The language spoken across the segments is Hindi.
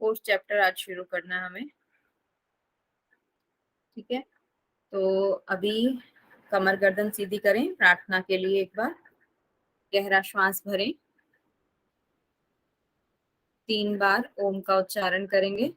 फोर्थ चैप्टर आज शुरू करना है हमें। ठीक है, तो अभी कमर गर्दन सीधी करें, प्रार्थना के लिए एक बार गहरा श्वास भरें, 3 बार ओम का उच्चारण करेंगे।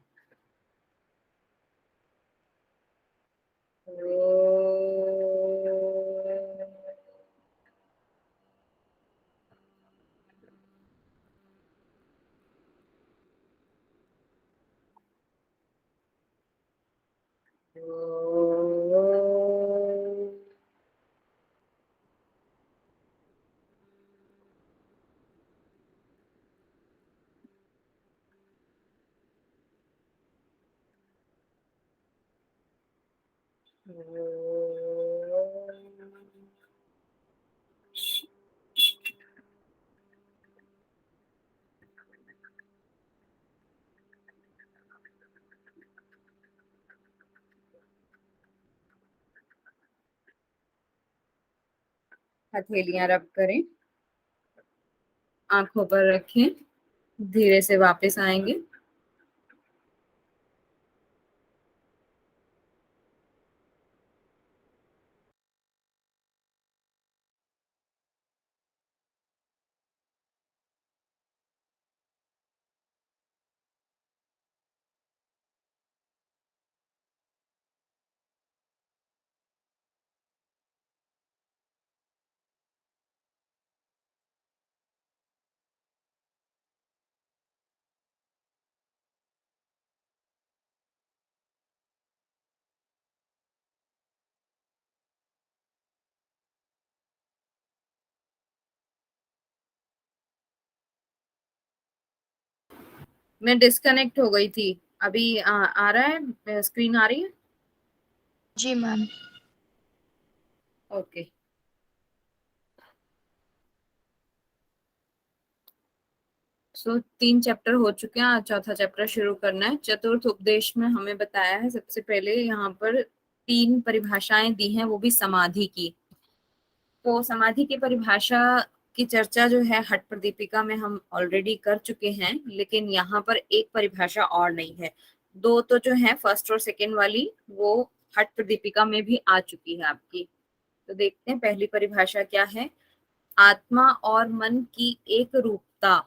हथेलियां रब करें, आंखों पर रखें, धीरे से वापस आएंगे। मैं डिस्कनेक्ट हो गई थी, अभी आ रहा है, स्क्रीन आ रही है? जी मैम। ओके, सो 3 चैप्टर हो चुके हैं, आज चौथा चैप्टर शुरू करना है। चतुर्थ उपदेश में हमें बताया है सबसे पहले यहाँ पर 3 परिभाषाएं दी हैं, वो भी समाधि की। तो समाधि की परिभाषा की चर्चा जो है हठ प्रदीपिका में हम ऑलरेडी कर चुके हैं, लेकिन यहाँ पर एक परिभाषा और नहीं है। 2 तो जो है फर्स्ट और सेकेंड वाली वो हठ प्रदीपिका में भी आ चुकी है आपकी। तो देखते हैं पहली परिभाषा क्या है। आत्मा और मन की एक रूपता,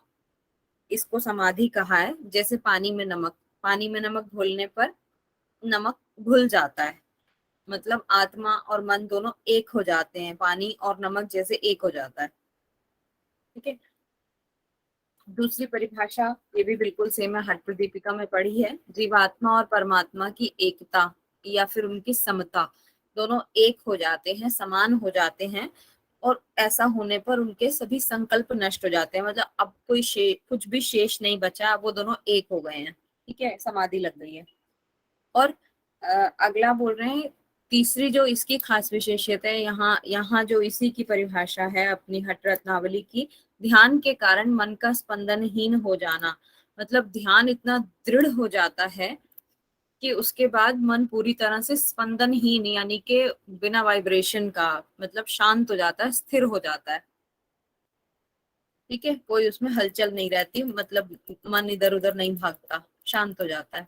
इसको समाधि कहा है। जैसे पानी में नमक घोलने पर नमक घुल जाता है, मतलब आत्मा और मन दोनों एक हो जाते हैं, पानी और नमक जैसे एक हो जाता है। ठीक है, दूसरी परिभाषा ये भी बिल्कुल सेम है, हठ प्रदीपिका में पढ़ी है। जीवात्मा और परमात्मा की एकता या फिर उनकी समता, दोनों एक हो जाते हैं, समान हो जाते हैं, और ऐसा होने पर उनके सभी संकल्प नष्ट हो जाते हैं, मतलब अब कुछ भी शेष नहीं बचा, वो दोनों एक हो गए हैं। ठीक है, समाधि लग गई है। और अगला बोल रहे हैं, तीसरी जो इसकी खास विशेषता है, यहाँ यहाँ जो इसी की परिभाषा है अपनी हठ रत्नावली की, ध्यान के कारण मन का स्पंदनहीन हो जाना। मतलब ध्यान इतना दृढ़ हो जाता है कि उसके बाद मन पूरी तरह से स्पंदनहीन, यानी कि बिना वाइब्रेशन का, मतलब शांत हो जाता है, स्थिर हो जाता है। ठीक है, कोई उसमें हलचल नहीं रहती, मतलब मन इधर उधर नहीं भागता, शांत हो जाता है।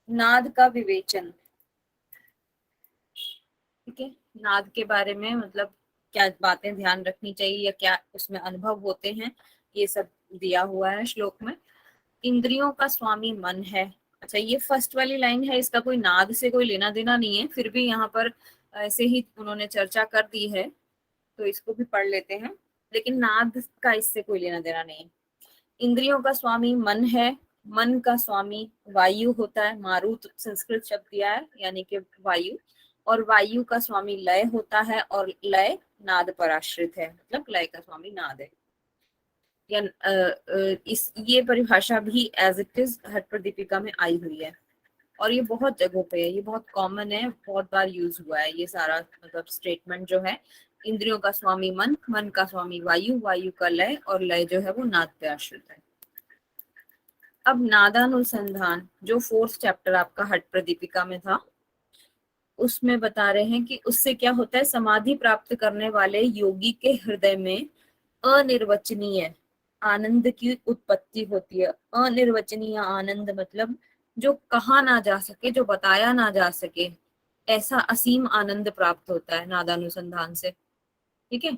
नाद का विवेचन। ठीक है, नाद के बारे में मतलब क्या बातें ध्यान रखनी चाहिए या क्या उसमें अनुभव होते हैं, ये सब दिया हुआ है श्लोक में। इंद्रियों का स्वामी मन है। अच्छा, ये फर्स्ट वाली लाइन है, इसका कोई नाद से कोई लेना देना नहीं है, फिर भी यहाँ पर ऐसे ही उन्होंने चर्चा कर दी है, तो इसको भी पढ़ लेते हैं, लेकिन नाद का इससे कोई लेना देना नहीं है। इंद्रियों का स्वामी मन है, मन का स्वामी वायु होता है, मारुत संस्कृत शब्द दिया है, यानी कि वायु। और वायु का स्वामी लय होता है, और लय नाद पर आश्रित है, मतलब लय का स्वामी नाद है। या इस ये परिभाषा भी एज इट इज हठ प्रदीपिका में आई हुई है, और ये बहुत जगहों पे है, ये बहुत कॉमन है, बहुत बार यूज हुआ है ये सारा, मतलब स्टेटमेंट जो है। इंद्रियों का स्वामी मन, मन का स्वामी वायु, वायु का लय, और लय जो है वो नाद पे आश्रित है। अब नादानुसंधान, जो फोर्थ चैप्टर आपका हठ प्रदीपिका में था, उसमें बता रहे हैं कि उससे क्या होता है, समाधि प्राप्त करने वाले योगी के हृदय में अनिर्वचनीय आनंद की उत्पत्ति होती है। अनिर्वचनीय आनंद मतलब जो कहा ना जा सके, जो बताया ना जा सके, ऐसा असीम आनंद प्राप्त होता है नादानुसंधान से। ठीक है।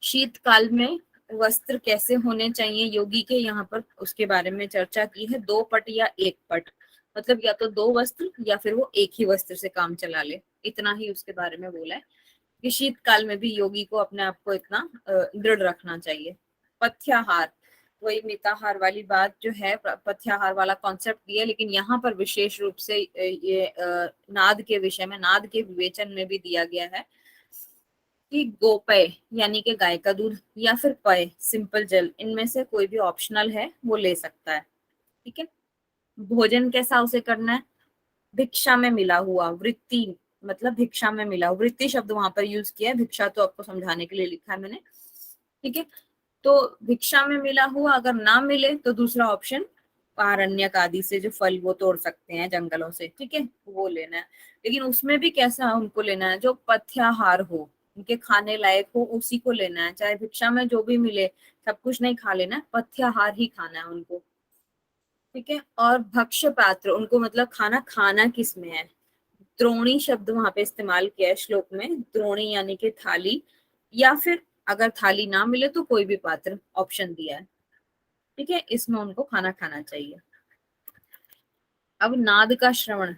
शीतकाल में वस्त्र कैसे होने चाहिए योगी के, यहाँ पर उसके बारे में चर्चा की है। 2 पट या 1 पट, मतलब या तो 2 वस्त्र या फिर वो एक ही वस्त्र से काम चला ले, इतना ही उसके बारे में बोला है कि शीतकाल में भी योगी को अपने आप को इतना दृढ़ रखना चाहिए। पथ्याहार, वही मिताहार वाली बात जो है, पथ्याहार वाला कॉन्सेप्ट दिया, लेकिन यहाँ पर विशेष रूप से ये नाद के विषय में, नाद के विवेचन में भी दिया गया है कि गोपेय यानी कि गाय का दूध या फिर पेय सिंपल जल, इनमें से कोई भी ऑप्शनल है वो ले सकता है। ठीक है। भोजन कैसा उसे करना है, भिक्षा में मिला हुआ, वृत्ति मतलब भिक्षा में मिला, वृत्ति शब्द वहां पर यूज किया है, भिक्षा तो आपको समझाने के लिए लिखा है मैंने। ठीक है। तो भिक्षा में मिला हुआ अगर ना मिले तो दूसरा ऑप्शन आरण्यक आदि से जो फल वो तोड़ सकते हैं जंगलों से, ठीक है, वो लेना है। लेकिन उसमें भी कैसा उनको लेना है, जो पथ्याहार हो, उनके खाने लायक हो, उसी को लेना है। चाहे भिक्षा में जो भी मिले सब कुछ नहीं खा लेना है, पथ्याहार ही खाना है उनको। ठीक है। और भक्ष्य पात्र, उनको मतलब खाना खाना किस में है, द्रोणी शब्द वहां पे इस्तेमाल किया है श्लोक में, द्रोणी यानी कि थाली, या फिर अगर थाली ना मिले तो कोई भी पात्र ऑप्शन दिया है। ठीक है। इसमें उनको खाना खाना चाहिए। अब नाद का श्रवण,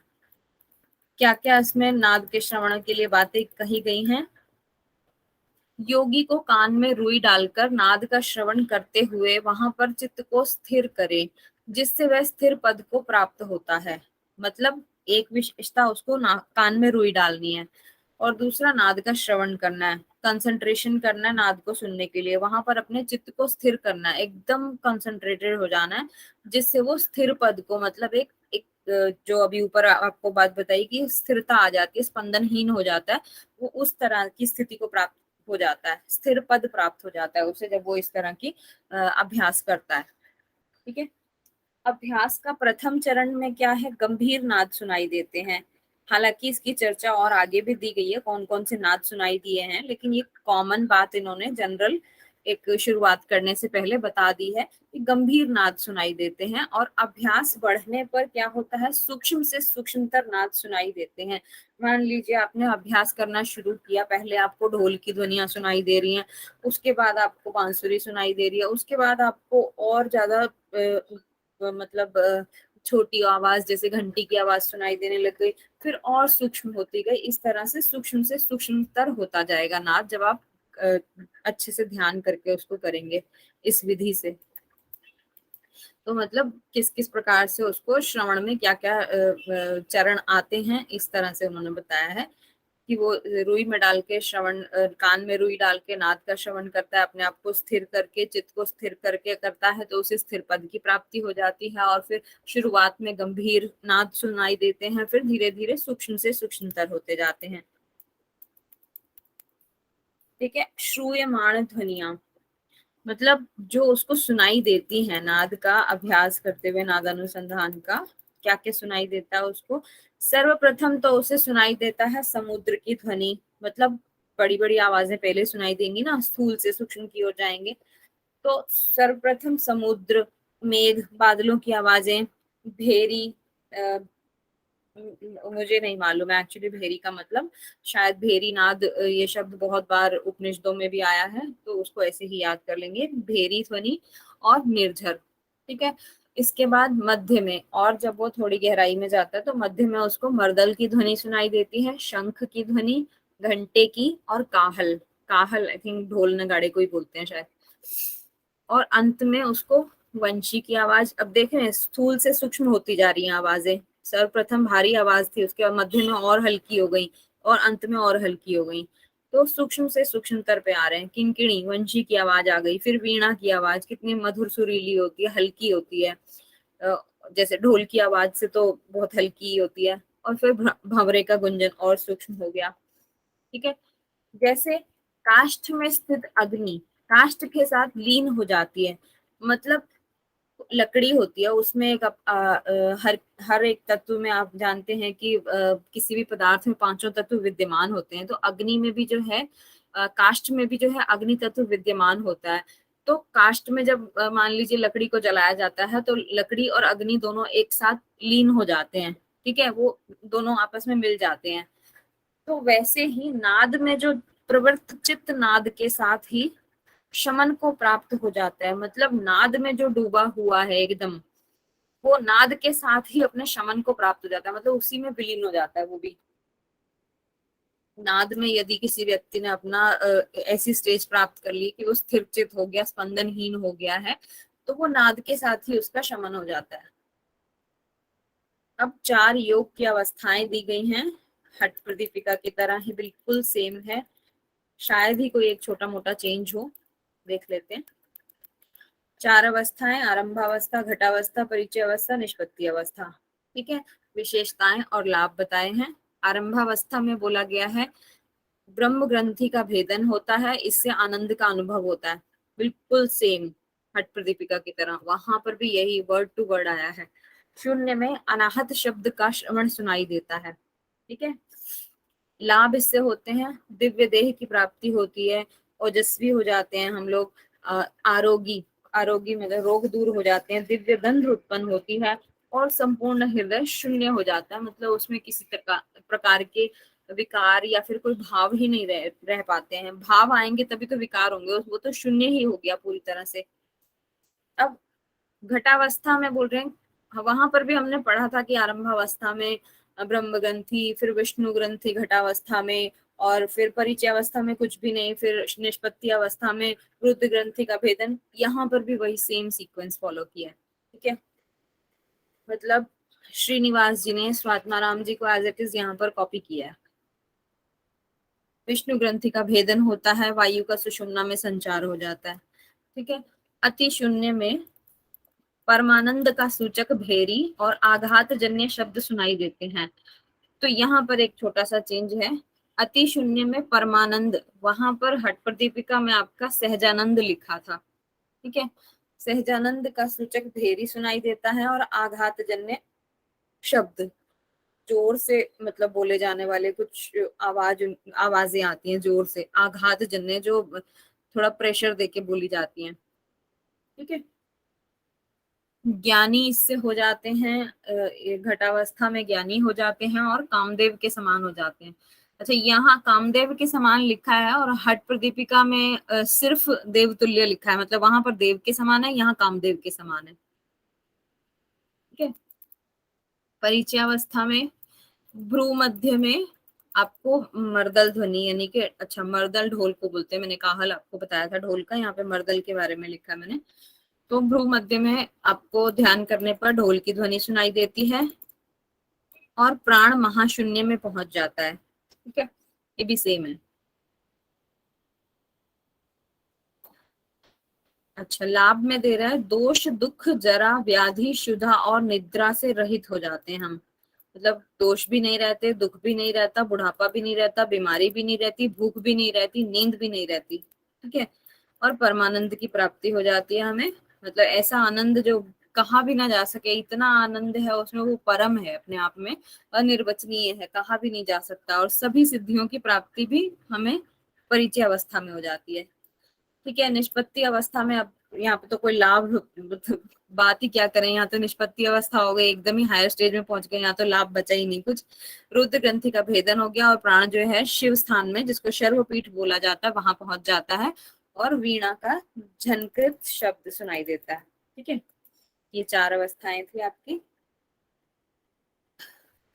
क्या क्या इसमें नाद के श्रवण के लिए बातें कही गई हैं। योगी को कान में रुई डालकर नाद का श्रवण करते हुए वहां पर चित्त को स्थिर करे, जिससे वह स्थिर पद को प्राप्त होता है। मतलब एक विशेषता उसको कान में रुई डालनी है, और दूसरा नाद का श्रवण करना है, कंसंट्रेशन करना है नाद को सुनने के लिए, वहां पर अपने चित्त को स्थिर करना है, एकदम कंसंट्रेटेड हो जाना है, जिससे वो स्थिर पद को, मतलब एक एक जो अभी ऊपर आपको बात बताई कि स्थिरता आ जाती है, स्पंदनहीन हो जाता है, वो उस तरह की स्थिति को प्राप्त हो जाता है, स्थिर पद प्राप्त हो जाता है उसे, जब वो इस तरह की अभ्यास करता है। ठीक है। अभ्यास का प्रथम चरण में क्या है, गंभीर नाद सुनाई देते हैं। हालांकि इसकी चर्चा और आगे भी दी गई है, कौन कौन से नाद सुनाई दिए हैं, लेकिन ये कॉमन बात इन्होंने जनरल एक शुरुआत करने से पहले बता दी है कि गंभीर नाद सुनाई देते हैं। और अभ्यास बढ़ने पर क्या होता है, सूक्ष्म से सूक्ष्मतर नाद सुनाई देते हैं। मान लीजिए आपने अभ्यास करना शुरू किया, पहले आपको ढोल की ध्वनियां सुनाई दे रही हैं, उसके बाद आपको बांसुरी सुनाई दे रही है, उसके बाद आपको और ज्यादा मतलब छोटी आवाज जैसे घंटी की आवाज सुनाई देने लग गई, फिर और सूक्ष्म होती गई, इस तरह से सूक्ष्मतर होता जाएगा नाद, जब आप अच्छे से ध्यान करके उसको करेंगे इस विधि से। तो मतलब किस किस प्रकार से उसको श्रवण में क्या क्या चरण आते हैं, इस तरह से उन्होंने बताया है कि वो रुई में डाल के श्रवण, कान में रुई डाल के नाद का श्रवण करता है, अपने आप को स्थिर करके, चित्त को स्थिर करके करता है, तो उसे स्थिर पद की प्राप्ति हो जाती है। और फिर शुरुआत में गंभीर नाद सुनाई देते हैं, फिर धीरे धीरे सूक्ष्म से सूक्ष्मतर होते जाते हैं। ठीक है। श्रूयमाण ध्वनिया, मतलब जो उसको सुनाई देती है नाद का अभ्यास करते हुए, नादानुसंधान का क्या क्या सुनाई देता है उसको। सर्वप्रथम तो उसे सुनाई देता है समुद्र की ध्वनि, मतलब बड़ी बड़ी आवाजें पहले सुनाई देंगी ना, स्थूल से सूक्ष्म की ओर जाएंगे। तो सर्वप्रथम समुद्र, मेघ, बादलों की आवाजें, भेरी, मुझे नहीं मालूम है एक्चुअली भेरी का मतलब, शायद भेरी नाद ये शब्द बहुत बार उपनिषदों में भी आया है, तो उसको ऐसे ही याद कर लेंगे, भेरी ध्वनि और निर्झर। ठीक है। इसके बाद मध्य में, और जब वो थोड़ी गहराई में जाता है तो मध्य में उसको मर्दल की ध्वनि सुनाई देती है, शंख की ध्वनि, घंटे की, और काहल, काहल आई थिंक ढोल नगाड़े को ही बोलते हैं शायद। और अंत में उसको वंशी की आवाज। अब देख रहे हैं स्थूल से सूक्ष्म होती जा रही हैं आवाजें, सर्वप्रथम भारी आवाज थी, उसके बाद मध्य में और हल्की हो गई, और अंत में और हल्की हो गई, तो सूक्ष्म से सूक्ष्मतर पे आ रहे हैं। किंकिणी, वंशी की आवाज आ गई, फिर वीणा की आवाज कितनी मधुर सुरीली होती है, हल्की होती है, जैसे ढोल की आवाज से तो बहुत हल्की होती है। और फिर भंवरे का गुंजन और सूक्ष्म हो गया। ठीक है। जैसे काष्ठ में स्थित अग्नि काष्ठ के साथ लीन हो जाती है, मतलब लकड़ी होती है उसमें एक हर हर एक तत्व में आप जानते हैं कि किसी भी पदार्थ में पांचों तत्व विद्यमान होते हैं, तो अग्नि में भी जो है काष्ठ में भी जो है अग्नि तत्व विद्यमान होता है। तो काष्ठ में जब मान लीजिए लकड़ी को जलाया जाता है तो लकड़ी और अग्नि दोनों एक साथ लीन हो जाते हैं, ठीक है, वो दोनों आपस में मिल जाते हैं। तो वैसे ही नाद में जो प्रवृत्त चित्त नाद के साथ ही शमन को प्राप्त हो जाता है, मतलब नाद में जो डूबा हुआ है एकदम, वो नाद के साथ ही अपने शमन को प्राप्त हो जाता है, मतलब उसी में विलीन हो जाता है वो भी। नाद में यदि किसी व्यक्ति ने अपना ऐसी स्टेज प्राप्त कर ली कि वो स्थिर चित हो गया, स्पंदनहीन हो गया है, तो वो नाद के साथ ही उसका शमन हो जाता है। अब 4 योग की अवस्थाएं दी गई हैं, हठ प्रदीपिका की तरह ही बिल्कुल सेम है, शायद ही कोई एक छोटा मोटा चेंज हो, देख लेते हैं। 4 अवस्थाएं, आरंभावस्था, घटावस्था, परिचय अवस्था, निष्पत्ति अवस्था, ठीक है। विशेषताएं और लाभ बताए हैं। आरंभावस्था में बोला गया है ब्रह्म ग्रंथि का भेदन होता है, इससे आनंद का अनुभव होता है, बिल्कुल सेम हठ प्रदीपिका की तरह, वहां पर भी यही वर्ड टू वर्ड आया है। शून्य में अनाहत शब्द का श्रवण सुनाई देता है, ठीक है। लाभ इससे होते हैं दिव्य देह की प्राप्ति होती है, ओजस्वी हो जाते हैं हम लोग, आरोगी आरोगी मतलब रोग दूर हो जाते हैं, दिव्य गंध उत्पन्न होती है, और संपूर्ण हृदय शून्य हो जाता है, मतलब उसमें किसी प्रकार के विकार या फिर कोई भाव ही नहीं रह पाते हैं। भाव आएंगे तभी तो विकार होंगे, वो तो शून्य ही हो गया पूरी तरह से। अब घटावस्था में बोल रहे हैं, वहां पर भी हमने पढ़ा था कि आरंभावस्था में ब्रह्म ग्रंथि, फिर विष्णु ग्रंथि घटावस्था में, और फिर परिचय अवस्था में कुछ भी नहीं, फिर निष्पत्ति अवस्था में रुद्र ग्रंथि का भेदन। यहाँ पर भी वही सेम सीक्वेंस फॉलो किया है, ठीक है। मतलब श्रीनिवास जी ने स्वात्माराम जी को एज इट इज यहाँ पर कॉपी किया है। विष्णु ग्रंथि का भेदन होता है, वायु का सुषुम्ना में संचार हो जाता है, ठीक है। अति शून्य में परमानंद का सूचक भेरी और आघात जन्य शब्द सुनाई देते हैं। तो यहाँ पर एक छोटा सा चेंज है, अति शून्य में परमानंद, वहां पर हठ प्रदीपिका में आपका सहजानंद लिखा था, ठीक है। सहजानंद का सूचक भेरी सुनाई देता है, और आघात जन्य शब्द, जोर से मतलब बोले जाने वाले कुछ आवाजें आती हैं जोर से, आघात जन्य जो थोड़ा प्रेशर देके बोली जाती हैं, ठीक है। ज्ञानी इससे हो जाते हैं, घटावस्था में ज्ञानी हो जाते हैं और कामदेव के समान हो जाते हैं। अच्छा, यहाँ कामदेव के समान लिखा है और हठ प्रदीपिका में सिर्फ देवतुल्य लिखा है, मतलब वहां पर देव के समान है, यहाँ कामदेव के समान है, ठीक है। परिचय अवस्था में भ्रू मध्य में आपको मर्दल ध्वनि, यानी कि अच्छा मर्दल ढोल को बोलते हैं, मैंने काहल आपको बताया था ढोल का, यहाँ पे मर्दल के बारे में लिखा है मैंने। तो भ्रू मध्य में आपको ध्यान करने पर ढोल की ध्वनि सुनाई देती है, और प्राण महाशून्य में पहुंच जाता है, ठीक है। ये भी सेम है। अच्छा, लाभ में दे रहा है दोष दुख जरा व्याधि शुदा और निद्रा से रहित हो जाते हैं हम, मतलब दोष भी नहीं रहते, दुख भी नहीं रहता, बुढ़ापा भी नहीं रहता, बीमारी भी नहीं रहती, भूख भी नहीं रहती, नींद भी नहीं रहती, ठीक है। और परमानंद की प्राप्ति हो जाती है हमें, मतलब ऐसा आनंद जो कहा भी ना जा सके, इतना आनंद है उसमें, वो परम है अपने आप में, अनिर्वचनीय है, कहा भी नहीं जा सकता, और सभी सिद्धियों की प्राप्ति भी हमें परिचय अवस्था में हो जाती है, ठीक है। निष्पत्ति अवस्था में अब यहाँ पे तो कोई लाभ बात ही क्या करें, यहाँ तो निष्पत्ति अवस्था हो गई, एकदम ही हायर स्टेज में पहुंच गए, यहाँ तो लाभ बचा ही नहीं कुछ। रुद्र ग्रंथि का भेदन हो गया, और प्राण जो है शिव स्थान में, जिसको शर्वपीठ बोला जाता है, वहां पहुंच जाता है, और वीणा का झनकृत शब्द सुनाई देता है, ठीक है। ये 4 अवस्थाएं थी आपकी।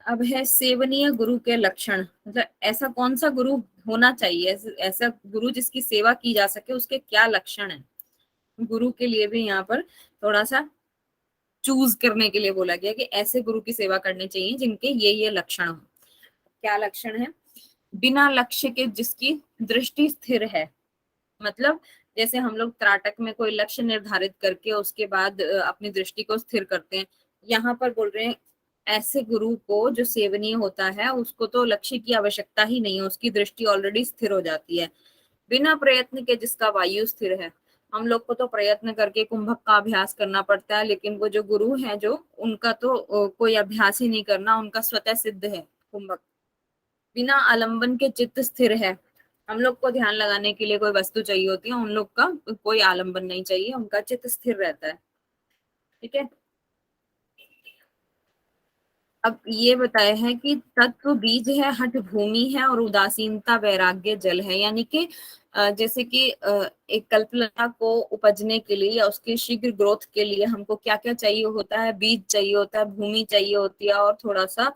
अब है सेवनीय गुरु के लक्षण, मतलब ऐसा कौन सा गुरु होना चाहिए, ऐसा गुरु जिसकी सेवा की जा सके, उसके क्या लक्षण है। गुरु के लिए भी यहाँ पर थोड़ा सा चूज करने के लिए बोला गया कि ऐसे गुरु की सेवा करनी चाहिए जिनके ये लक्षण हो। क्या लक्षण है, बिना लक्ष्य के जिसकी दृष्टि स्थिर है, मतलब जैसे हम लोग त्राटक में कोई लक्ष्य निर्धारित करके उसके बाद अपनी दृष्टि को स्थिर करते हैं, यहाँ पर बोल रहे हैं ऐसे गुरु को जो सेवनीय होता है उसको तो लक्ष्य की आवश्यकता ही नहीं है, उसकी दृष्टि ऑलरेडी स्थिर हो जाती है। बिना प्रयत्न के जिसका वायु स्थिर है, हम लोग को तो प्रयत्न करके कुंभक का अभ्यास करना पड़ता है, लेकिन वो जो गुरु है जो उनका तो कोई अभ्यास ही नहीं करना, उनका स्वतः सिद्ध है कुंभक। बिना आलंबन के चित्त स्थिर है, हम लोग को ध्यान लगाने के लिए कोई वस्तु चाहिए होती है, उन लोग का कोई आलंबन नहीं चाहिए, उनका चित्त स्थिर रहता है। ठीक है। अब ये बताया है कि तत्व बीज है, हठ भूमि है और उदासीनता वैराग्य जल है। यानी कि जैसे कि एक कल्पलता को उपजने के लिए या उसके शीघ्र ग्रोथ के लिए हमको क्या क्या चाहिए होता है, बीज चाहिए होता है, भूमि चाहिए होती है और थोड़ा सा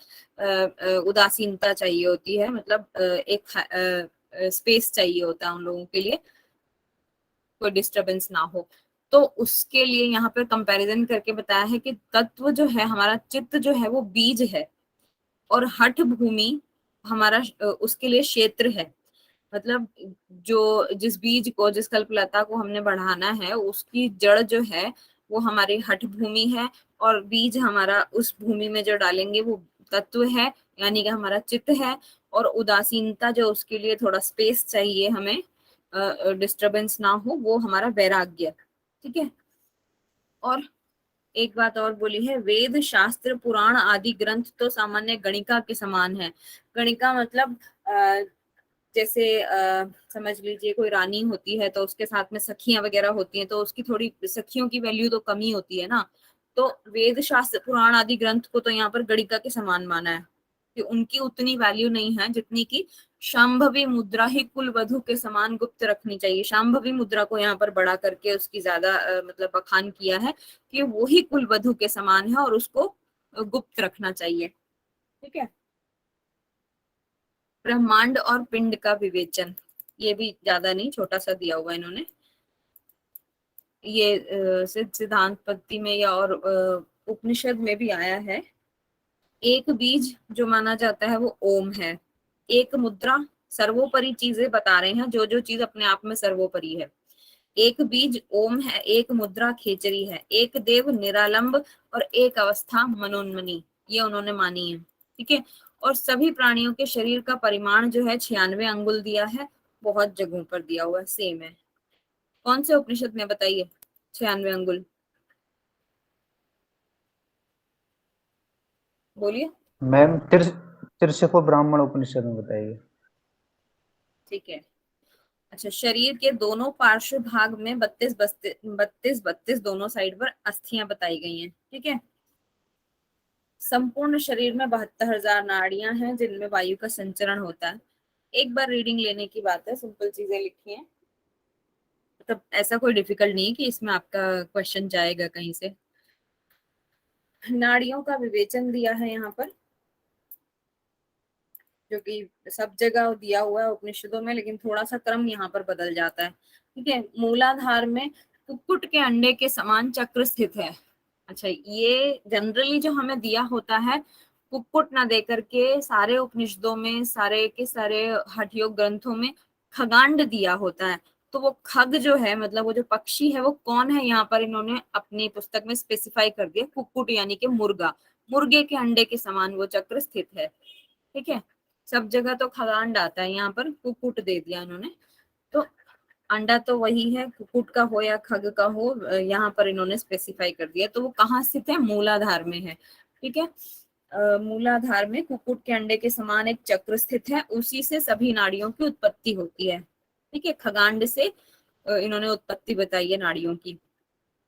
उदासीनता चाहिए होती है, मतलब एक स्पेस चाहिए होता है उन लोगों के लिए, कोई डिस्टरबेंस ना हो। तो उसके लिए यहाँ पर कंपैरिजन करके बताया है कि तत्व जो है हमारा, चित्त जो है वो बीज है और हठ भूमि हमारा उसके लिए क्षेत्र है। मतलब जो जिस बीज को, जिस कल्पलता को हमने बढ़ाना है, उसकी जड़ जो है वो हमारी हठ भूमि है और बीज हमारा उस भूमि में जो डालेंगे वो तत्व है, यानी कि हमारा चित्त है। और उदासीनता जो उसके लिए थोड़ा स्पेस चाहिए हमें, डिस्टरबेंस ना हो, वो हमारा वैराग्य। ठीक है। और एक बात और बोली है, वेद शास्त्र पुराण आदि ग्रंथ तो सामान्य गणिका के समान है। गणिका मतलब जैसे समझ लीजिए कोई रानी होती है तो उसके साथ में सखियां वगैरह होती हैं, तो उसकी थोड़ी सखियों की वैल्यू तो कम ही होती है ना। तो वेद शास्त्र पुराण आदि ग्रंथ को तो यहाँ पर गणिका के समान माना है कि उनकी उतनी वैल्यू नहीं है जितनी की शांभवी मुद्रा ही कुल वधु के समान गुप्त रखनी चाहिए। शांभवी मुद्रा को यहाँ पर बड़ा करके उसकी ज्यादा मतलब बखान किया है कि वो ही कुल वधु के समान है और उसको गुप्त रखना चाहिए। ठीक है। ब्रह्मांड और पिंड का विवेचन, ये भी ज्यादा नहीं, छोटा सा दिया हुआ इन्होंने। ये सिद्धांत पत्ति में या और उपनिषद में भी आया है। एक बीज जो माना जाता है वो ओम है। एक मुद्रा, सर्वोपरि चीजें बता रहे हैं, जो जो चीज अपने आप में सर्वोपरि है। एक बीज ओम है, एक मुद्रा खेचरी है, एक देव निरालंब और एक अवस्था मनोन्मनी, ये उन्होंने मानी है। ठीक है। और सभी प्राणियों के शरीर का परिमाण जो है 96 अंगुल दिया है, बहुत जगहों पर दिया हुआ है, सेम है। कौन से उपनिषद में बताइए 96 अंगुल, बोलिए। मैम तिरछको ब्राह्मण उपनिषद में बताइए। ठीक है। अच्छा, शरीर के दोनों पार्श्व भाग में 32 बत्तीस बत्तीस दोनों साइड पर अस्थियां बताई गई हैं। ठीक है। संपूर्ण शरीर में 72,000 नाड़ियां हैं जिनमें वायु का संचरण होता है। एक बार रीडिंग लेने की बात है, सिंपल चीजें लिखी हैं, मतलब ऐसा कोई डिफिकल्ट नहीं है कि इसमें आपका क्वेश्चन जाएगा कहीं से। नाड़ियों का विवेचन दिया है यहाँ पर, जो कि सब जगह दिया हुआ है उपनिषदों में, लेकिन थोड़ा सा क्रम यहाँ पर बदल जाता है। ठीक है। मूलाधार में कुक्कुट के अंडे के समान चक्र स्थित है। अच्छा, ये जनरली जो हमें दिया होता है, कुक्कुट ना दे करके सारे उपनिषदों में, सारे के सारे हठ योग ग्रंथों में खगांड दिया होता है। तो वो खग जो है, मतलब वो जो पक्षी है, वो कौन है, यहाँ पर इन्होंने अपनी पुस्तक में स्पेसिफाई कर दिया, कुक्कुट यानी कि मुर्गा। मुर्गे के अंडे के समान वो चक्र स्थित है। ठीक है। सब जगह तो खगांड आता है, यहाँ पर कुक्कुट दे दिया इन्होंने। तो अंडा तो वही है, कुक्कुट का हो या खग का हो, यहाँ पर इन्होंने स्पेसिफाई कर दिया। तो वो कहाँ स्थित है, मूलाधार में है। ठीक है। मूलाधार में कुक्कुट के अंडे के समान एक चक्र स्थित है, उसी से सभी नाड़ियों की उत्पत्ति होती है। ठीक है। खगांड से इन्होंने उत्पत्ति बताई है नाड़ियों की।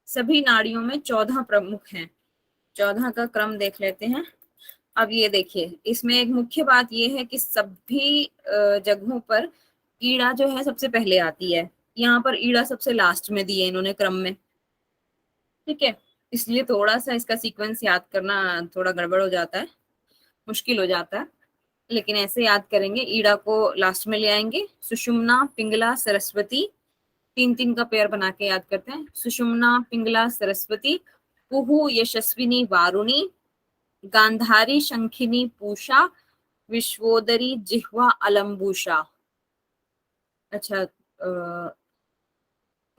सभी नाड़ियों में 14 प्रमुख हैं। 14 का क्रम देख लेते हैं। अब ये देखिए, इसमें एक मुख्य बात ये है कि सभी जगहों पर ईड़ा जो है सबसे पहले आती है। यहाँ पर ईड़ा सबसे लास्ट में दी है इन्होंने क्रम में। ठीक है। इसलिए थोड़ा सा इसका सीक्वेंस याद करना थोड़ा गड़बड़ हो जाता है, मुश्किल हो जाता है, लेकिन ऐसे याद करेंगे। ईड़ा को लास्ट में ले आएंगे। सुषुम्ना, पिंगला, सरस्वती, तीन तीन का पेयर बना के याद करते हैं। सुषुम्ना, पिंगला, सरस्वती, पुहु, यशस्विनी, वारुणी, गांधारी, शंखिनी, पूषा, विश्वोदरी, जिह्वा, अलम्बुषा। अच्छा,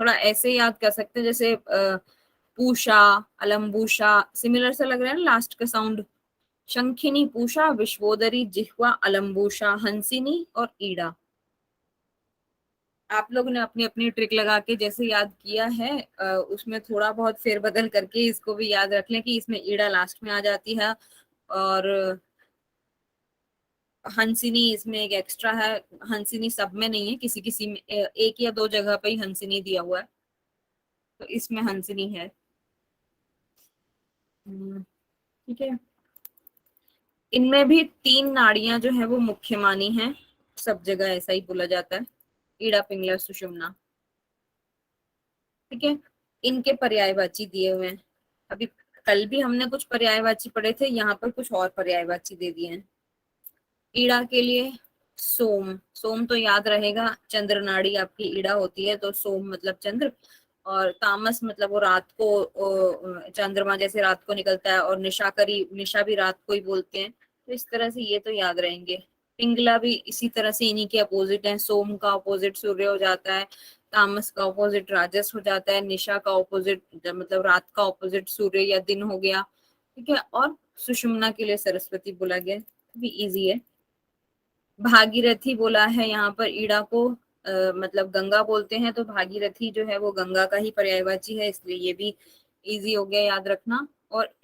थोड़ा ऐसे याद कर सकते हैं, जैसे पूषा, अलम्बुषा सिमिलर सा लग रहा है ना लास्ट का साउंड। शंखिनी, पूषा, विश्वोदरी, जिह्वा, अलम्बुषा, हंसिनी और ईड़ा। आप लोगों ने अपनी अपनी ट्रिक लगा के जैसे याद किया है, उसमें थोड़ा बहुत फेरबदल करके इसको भी याद रख लें कि इसमें ईड़ा लास्ट में आ जाती है और हंसिनी इसमें एक एक्स्ट्रा है, हंसिनी सब में नहीं है, किसी किसी में एक या दो जगह पे ही हंसिनी दिया हुआ है, तो इसमें हंसिनी है। ठीक है। इनमें भी 3 नाड़ियां जो है वो मुख्य मानी हैं, सब जगह ऐसा ही बोला जाता है, ईड़ा पिंगला सुषुम्ना। ठीक है। इनके पर्यायवाची दिए हुए हैं, अभी कल भी हमने कुछ पर्यायवाची पढ़े थे, यहाँ पर कुछ और पर्यायवाची दे दिए हैं। ईड़ा के लिए सोम, सोम तो याद रहेगा, चंद्र नाड़ी आपकी ईड़ा होती है, तो सोम मतलब चंद्र, और तामस मतलब वो रात को, चंद्रमा जैसे रात को निकलता है, और निशा करी, निशा भी रात को ही बोलते हैं, तो इस तरह से ये तो याद रहेंगे। पिंगला भी इसी तरह से इन्हीं के अपोजिट है, सोम का अपोजिट सूर्य हो जाता है, तामस का ऑपोजिट राजस हो जाता है, निशा का ऑपोजिट मतलब रात का ऑपोजिट सूर्य या दिन हो गया। ठीक है। और सुषुम्ना के लिए सरस्वती बोला गया, भी इजी है। भागीरथी बोला है यहाँ पर ईड़ा को, मतलब गंगा बोलते हैं, तो भागीरथी जो है वो गंगा का ही पर्यायवाची है, इसलिए ये भी इजी हो गया याद रखना। और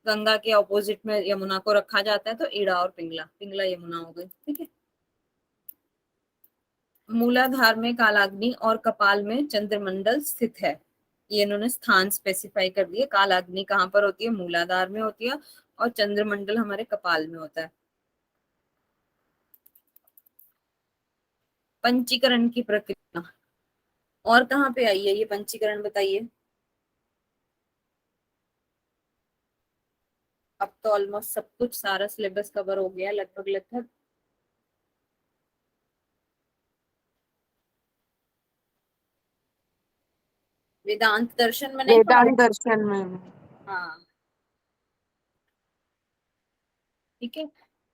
गंगा के ऑपोजिट में यमुना को रखा जाता है, तो ईड़ा और पिंगला, पिंगला यमुना हो गई। ठीक है। मूलाधार में कालाग्नि और कपाल में चंद्रमंडल स्थित है, ये इन्होंने स्थान स्पेसिफाई कर दिए। कालाग्नि कहाँ पर होती है, मूलाधार में होती है, और चंद्रमंडल हमारे कपाल में होता है। पंचीकरण की प्रक्रिया और कहाँ पे आई है ये पंचीकरण, बताइए। अब तो ऑलमोस्ट सब कुछ, सारा सिलेबस कवर हो गया लगभग लगभग। वेदांत दर्शन में नहीं पढ़ा? वेदांत दर्शन में। हाँ। ठीक है।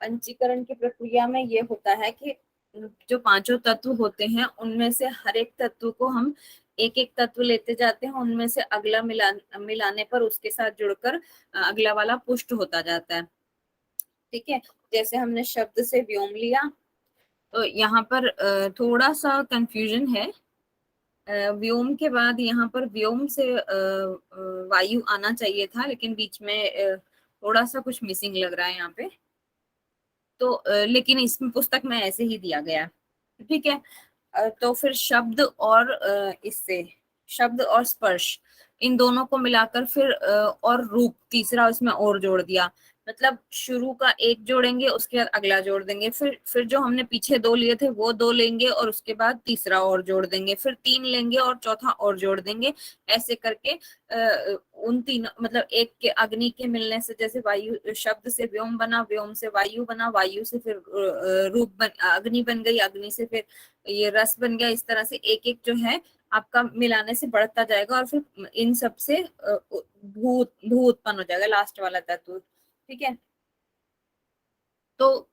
पंचीकरण की प्रक्रिया में ये होता है कि जो पांचों तत्व होते हैं उनमें से हर एक तत्व को हम एक एक तत्व लेते जाते हैं, उनमें से अगला मिलाने पर उसके साथ जुड़कर अगला वाला पुष्ट होता जाता है। ठीक है। जैसे हमने शब्द से व्योम लिया, तो यहाँ पर थोड़ा सा कंफ्यूजन है। व्योम के बाद यहाँ पर व्योम से वायु आना चाहिए था, लेकिन बीच में थोड़ा सा कुछ मिसिंग लग रहा है यहाँ पे, तो लेकिन इस पुस्तक में ऐसे ही दिया गया। ठीक है। तो फिर शब्द और इससे शब्द और स्पर्श, इन दोनों को मिलाकर फिर और रूप तीसरा उसमें और जोड़ दिया, मतलब शुरू का एक जोड़ेंगे, उसके बाद अगला जोड़ देंगे, फिर जो हमने पीछे 2 लिए थे वो 2 लेंगे, और उसके बाद तीसरा और जोड़ देंगे, फिर 3 लेंगे और चौथा और जोड़ देंगे। ऐसे करके उन तीनों मतलब एक के अग्नि के मिलने से, जैसे वायु शब्द से व्योम बना, व्योम से वायु बना, वायु से फिर अग्नि बन गई, अग्नि से फिर ये रस बन गया। इस तरह से एक एक जो है आपका मिलाने से बढ़ता जाएगा, और फिर इन सब से भू भू उत्पन्न हो जाएगा, लास्ट वाला तत्व। ठीक है। तो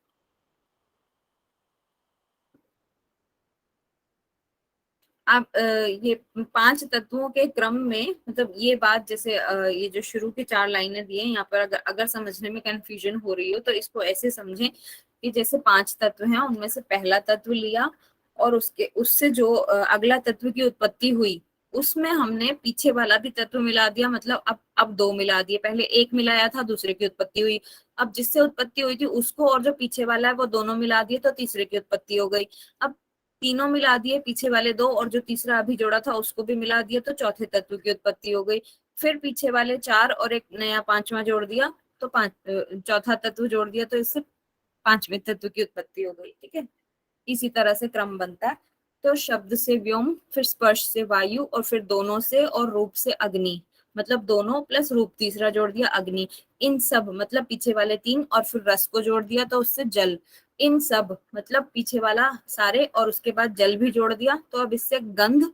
आप ये 5 तत्वों के क्रम में, मतलब ये बात जैसे ये जो शुरू के 4 लाइनें दिए यहाँ पर, अगर समझने में कंफ्यूजन हो रही हो तो इसको ऐसे समझें कि जैसे 5 तत्व हैं, उनमें से पहला तत्व लिया, और उससे जो अगला तत्व की उत्पत्ति हुई, उसमें हमने पीछे वाला भी तत्व मिला दिया, मतलब अब 2 मिला दिए, पहले एक मिलाया था, दूसरे की उत्पत्ति हुई। अब जिससे उत्पत्ति हुई थी उसको और जो पीछे वाला है वो दोनों मिला दिए, तो तीसरे की उत्पत्ति हो गई। अब तीनों मिला दिए, पीछे वाले 2, और जो तीसरा अभी जोड़ा था उसको भी मिला दिया, तो चौथे तत्व की उत्पत्ति हो गई। फिर पीछे वाले 4 और एक नया 5वां जोड़ दिया, तो चौथा तत्व जोड़ दिया, तो इससे 5वें तत्व की उत्पत्ति हो गई। ठीक है। इसी तरह से क्रम बनता है। तो शब्द से व्योम, फिर स्पर्श से वायु, और फिर दोनों से और रूप से अग्नि, मतलब दोनों प्लस रूप तीसरा जोड़ दिया अग्नि। इन सब मतलब पीछे वाले 3, और फिर रस को जोड़ दिया तो उससे जल। इन सब मतलब पीछे वाला सारे, और उसके बाद जल भी जोड़ दिया, तो अब इससे गंध,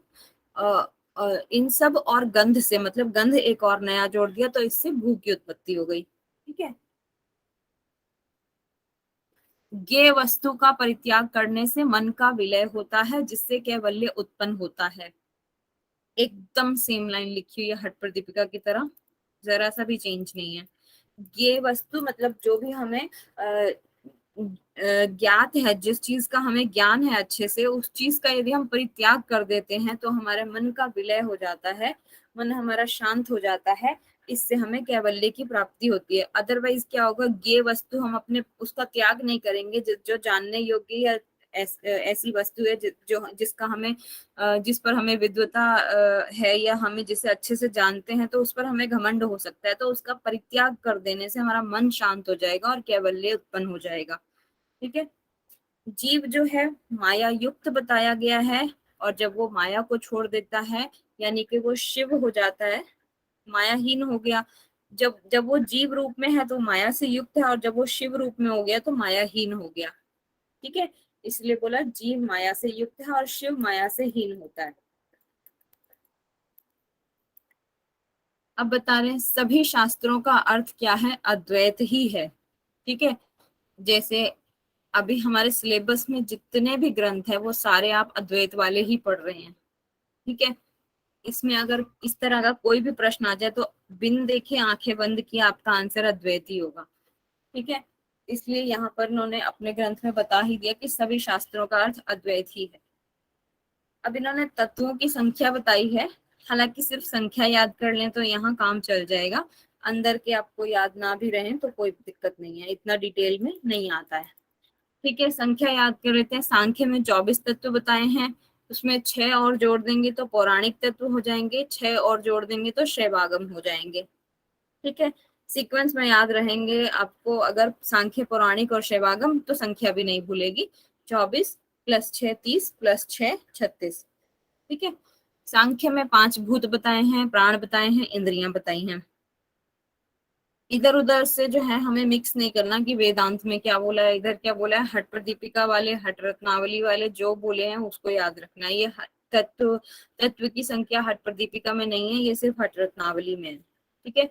इन सब और गंध से, मतलब गंध एक और नया जोड़ दिया, तो इससे भू की उत्पत्ति हो गई। ठीक है। ज्ञेय वस्तु का परित्याग करने से मन का विलय होता है, जिससे कैवल्य उत्पन्न होता है। एकदम सेम लाइन लिखी हुई है हठ प्रदीपिका की तरह, जरा सा भी चेंज नहीं है। ज्ञेय वस्तु मतलब जो भी हमें ज्ञात है, जिस चीज का हमें ज्ञान है अच्छे से, उस चीज का यदि हम परित्याग कर देते हैं तो हमारे मन का विलय हो जाता है, मन हमारा शांत हो जाता है। इससे हमें कैवल्य की प्राप्ति होती है। अदरवाइज क्या होगा, ज्ञेय वस्तु हम अपने उसका त्याग नहीं करेंगे, जो जानने योग्य या ऐसी वस्तु है जिसका हमें जिस पर हमें विद्वता है या हमें जिसे अच्छे से जानते हैं, तो उस पर हमें घमंड हो सकता है, तो उसका परित्याग कर देने से हमारा मन शांत हो जाएगा और कैवल्य उत्पन्न हो जाएगा। ठीक है। जीव जो है माया युक्त बताया गया है, और जब वो माया को छोड़ देता है यानी कि वो शिव हो जाता है, मायाहीन हो गया। जब जब वो जीव रूप में है तो माया से युक्त है, और जब वो शिव रूप में हो गया तो मायाहीन हो गया। ठीक है, इसलिए बोला जीव माया से युक्त है और शिव माया से हीन होता है। अब बता रहे हैं सभी शास्त्रों का अर्थ क्या है, अद्वैत ही है। ठीक है, जैसे अभी हमारे सिलेबस में जितने भी ग्रंथ है वो सारे आप अद्वैत वाले ही पढ़ रहे हैं। ठीक है, इसमें अगर इस तरह का कोई भी प्रश्न आ जाए तो बिन देखे आंखें बंद किए आपका आंसर अद्वैत ही होगा। ठीक है, इसलिए यहाँ पर उन्होंने अपने ग्रंथ में बता ही दिया कि सभी शास्त्रों का अर्थ अद्वैत ही है। अब इन्होंने तत्वों की संख्या बताई है, हालांकि सिर्फ संख्या याद कर लें तो यहाँ काम चल जाएगा, अंदर के आपको याद ना भी रहे तो कोई दिक्कत नहीं है, इतना डिटेल में नहीं आता है। ठीक है, संख्या याद कर लेते हैं। सांख्य में 24 तत्व बताए हैं, उसमें 6 और जोड़ देंगे तो पौराणिक तत्व हो जाएंगे, 6 और जोड़ देंगे तो शैवागम हो जाएंगे। ठीक है, सीक्वेंस में याद रहेंगे आपको, अगर सांख्य पौराणिक और शैवागम, तो संख्या भी नहीं भूलेगी। 24 + 6 30 + 6 36। ठीक है, सांख्य में 5 भूत बताए हैं, प्राण बताए हैं, इंद्रियां बताई हैं। इधर उधर से जो है हमें मिक्स नहीं करना कि वेदांत में क्या बोला है, इधर क्या बोला है। हट प्रदीपिका वाले, हट रत्नावली वाले जो बोले हैं उसको याद रखना। ये तत्व की संख्या हट प्रदीपिका में नहीं है, ये सिर्फ हट रत्नावली में है। ठीक है,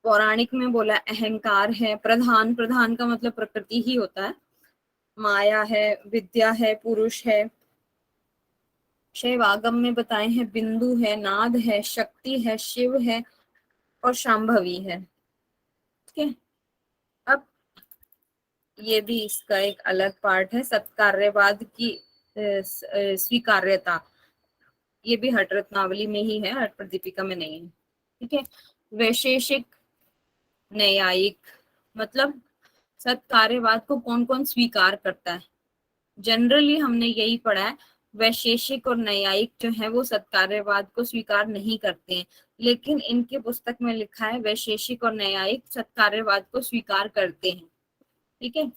पौराणिक में बोला अहंकार है, प्रधान, प्रधान का मतलब प्रकृति ही होता है, माया है, विद्या है, पुरुष है। शैवागम में बताए हैं बिंदु है, नाद है, शक्ति है, शिव है और शांभवी है। ठीक है, अब ये भी इसका एक अलग पार्ट है, सत्कार्यवाद की स्वीकार्यता, ये भी हट रत्नावली में ही है, हट प्रदीपिका में नहीं है। ठीक है, वैशेषिक न्यायिक, मतलब सत्कार्यवाद को कौन कौन स्वीकार करता है। जनरली हमने यही पढ़ा है, वैशेषिक और न्यायिक जो है वो सत्कार्यवाद को स्वीकार नहीं करते हैं, लेकिन इनके पुस्तक में लिखा है वैशेषिक और न्यायिक सत्कार्यवाद को स्वीकार करते हैं। ठीक है,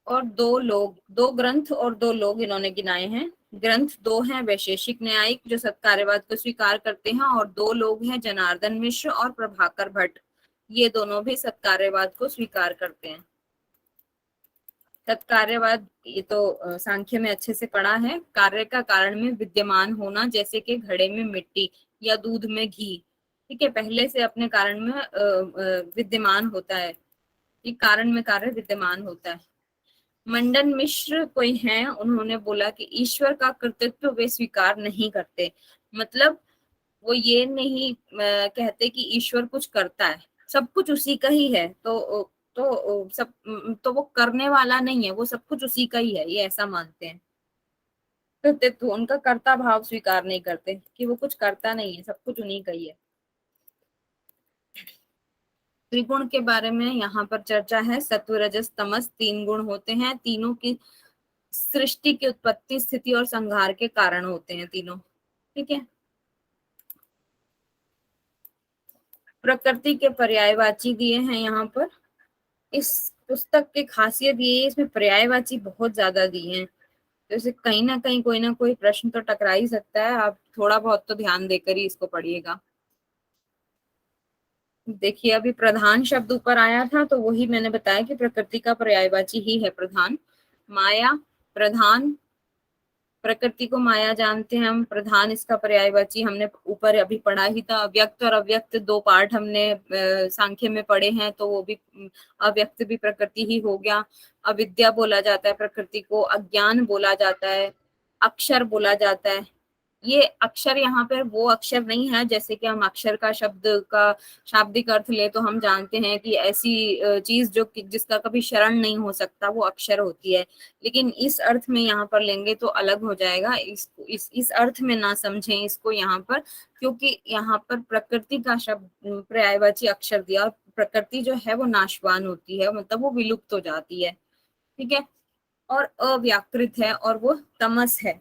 और 2 ग्रंथ और 2 लोग इन्होंने गिनाए हैं। ग्रंथ 2 हैं वैशेषिक न्यायिक जो सत्कार्यवाद को स्वीकार करते हैं, और 2 लोग हैं जनार्दन मिश्र और प्रभाकर भट्ट, ये दोनों भी सत्कार्यवाद को स्वीकार करते हैं। तत्कार्यवाद ये तो सांख्य में अच्छे से पढ़ा है, कार्य का कारण में विद्यमान होना, जैसे कि घड़े में मिट्टी या दूध में घी। ठीक है, पहले से अपने कारण में विद्यमान होता है, ये कारण में कार्य विद्यमान होता है। मंडन मिश्र कोई हैं, उन्होंने बोला कि ईश्वर का कर्तृत्व वे स्वीकार नहीं करते, मतलब वो ये नहीं कहते कि ईश्वर कुछ करता है, सब कुछ उसी का ही है, तो वो करने वाला नहीं है, वो सब कुछ उसी का ही है, ये ऐसा मानते हैं। कर्तृत्व, उनका कर्ता भाव स्वीकार नहीं करते कि वो कुछ करता नहीं है, सब कुछ उन्हीं का ही है। त्रिगुण के बारे में यहाँ पर चर्चा है, सत्व रजस तमस 3 गुण होते हैं, तीनों की सृष्टि की उत्पत्ति, स्थिति और संहार के कारण होते हैं तीनों। ठीक है, प्रकृति के पर्यायवाची दिए हैं यहाँ पर। इस पुस्तक की खासियत ये है, इसमें पर्यायवाची बहुत ज्यादा दिए हैं, तो इसे कहीं ना कहीं कोई ना कोई प्रश्न तो टकरा ही सकता है, आप थोड़ा बहुत तो ध्यान देकर ही इसको पढ़िएगा। देखिए, अभी प्रधान शब्द ऊपर आया था, तो वही मैंने बताया कि प्रकृति का पर्यायवाची ही है प्रधान। माया, प्रधान, प्रकृति को माया जानते हैं हम, प्रधान इसका पर्यायवाची हमने ऊपर अभी पढ़ा ही था। अव्यक्त और अव्यक्त 2 पार्ट हमने सांख्य में पढ़े हैं, तो वो भी अव्यक्त भी प्रकृति ही हो गया। अविद्या बोला जाता है प्रकृति को, अज्ञान बोला जाता है, अक्षर बोला जाता है। ये अक्षर यहाँ पर वो अक्षर नहीं है, जैसे कि हम अक्षर का शब्द का शाब्दिक अर्थ ले तो हम जानते हैं कि ऐसी चीज जो जिसका कभी शरण नहीं हो सकता वो अक्षर होती है, लेकिन इस अर्थ में यहाँ पर लेंगे तो अलग हो जाएगा। इस अर्थ में ना समझें इसको यहाँ पर, क्योंकि यहाँ पर प्रकृति का शब्द पर्यायवाची अक्षर दिया, और प्रकृति जो है वो नाशवान होती है, मतलब वो विलुप्त हो जाती है। ठीक है, और अव्याकृत है और वो तमस है।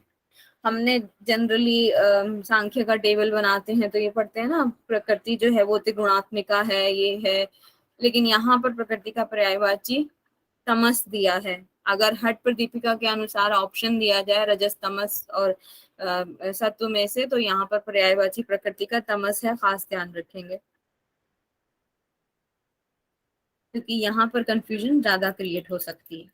हमने जनरली सांख्य का टेबल बनाते हैं तो ये पढ़ते हैं ना, प्रकृति जो है वो त्रिगुणात्मिका है, ये है, लेकिन यहाँ पर प्रकृति का पर्यायवाची तमस दिया है। अगर हट प्रदीपिका के अनुसार ऑप्शन दिया जाए रजस तमस और सत्व में से, तो यहाँ पर पर्यायवाची प्रकृति का तमस है, खास ध्यान रखेंगे, क्योंकि यहाँ पर कंफ्यूजन ज्यादा क्रिएट हो सकती है।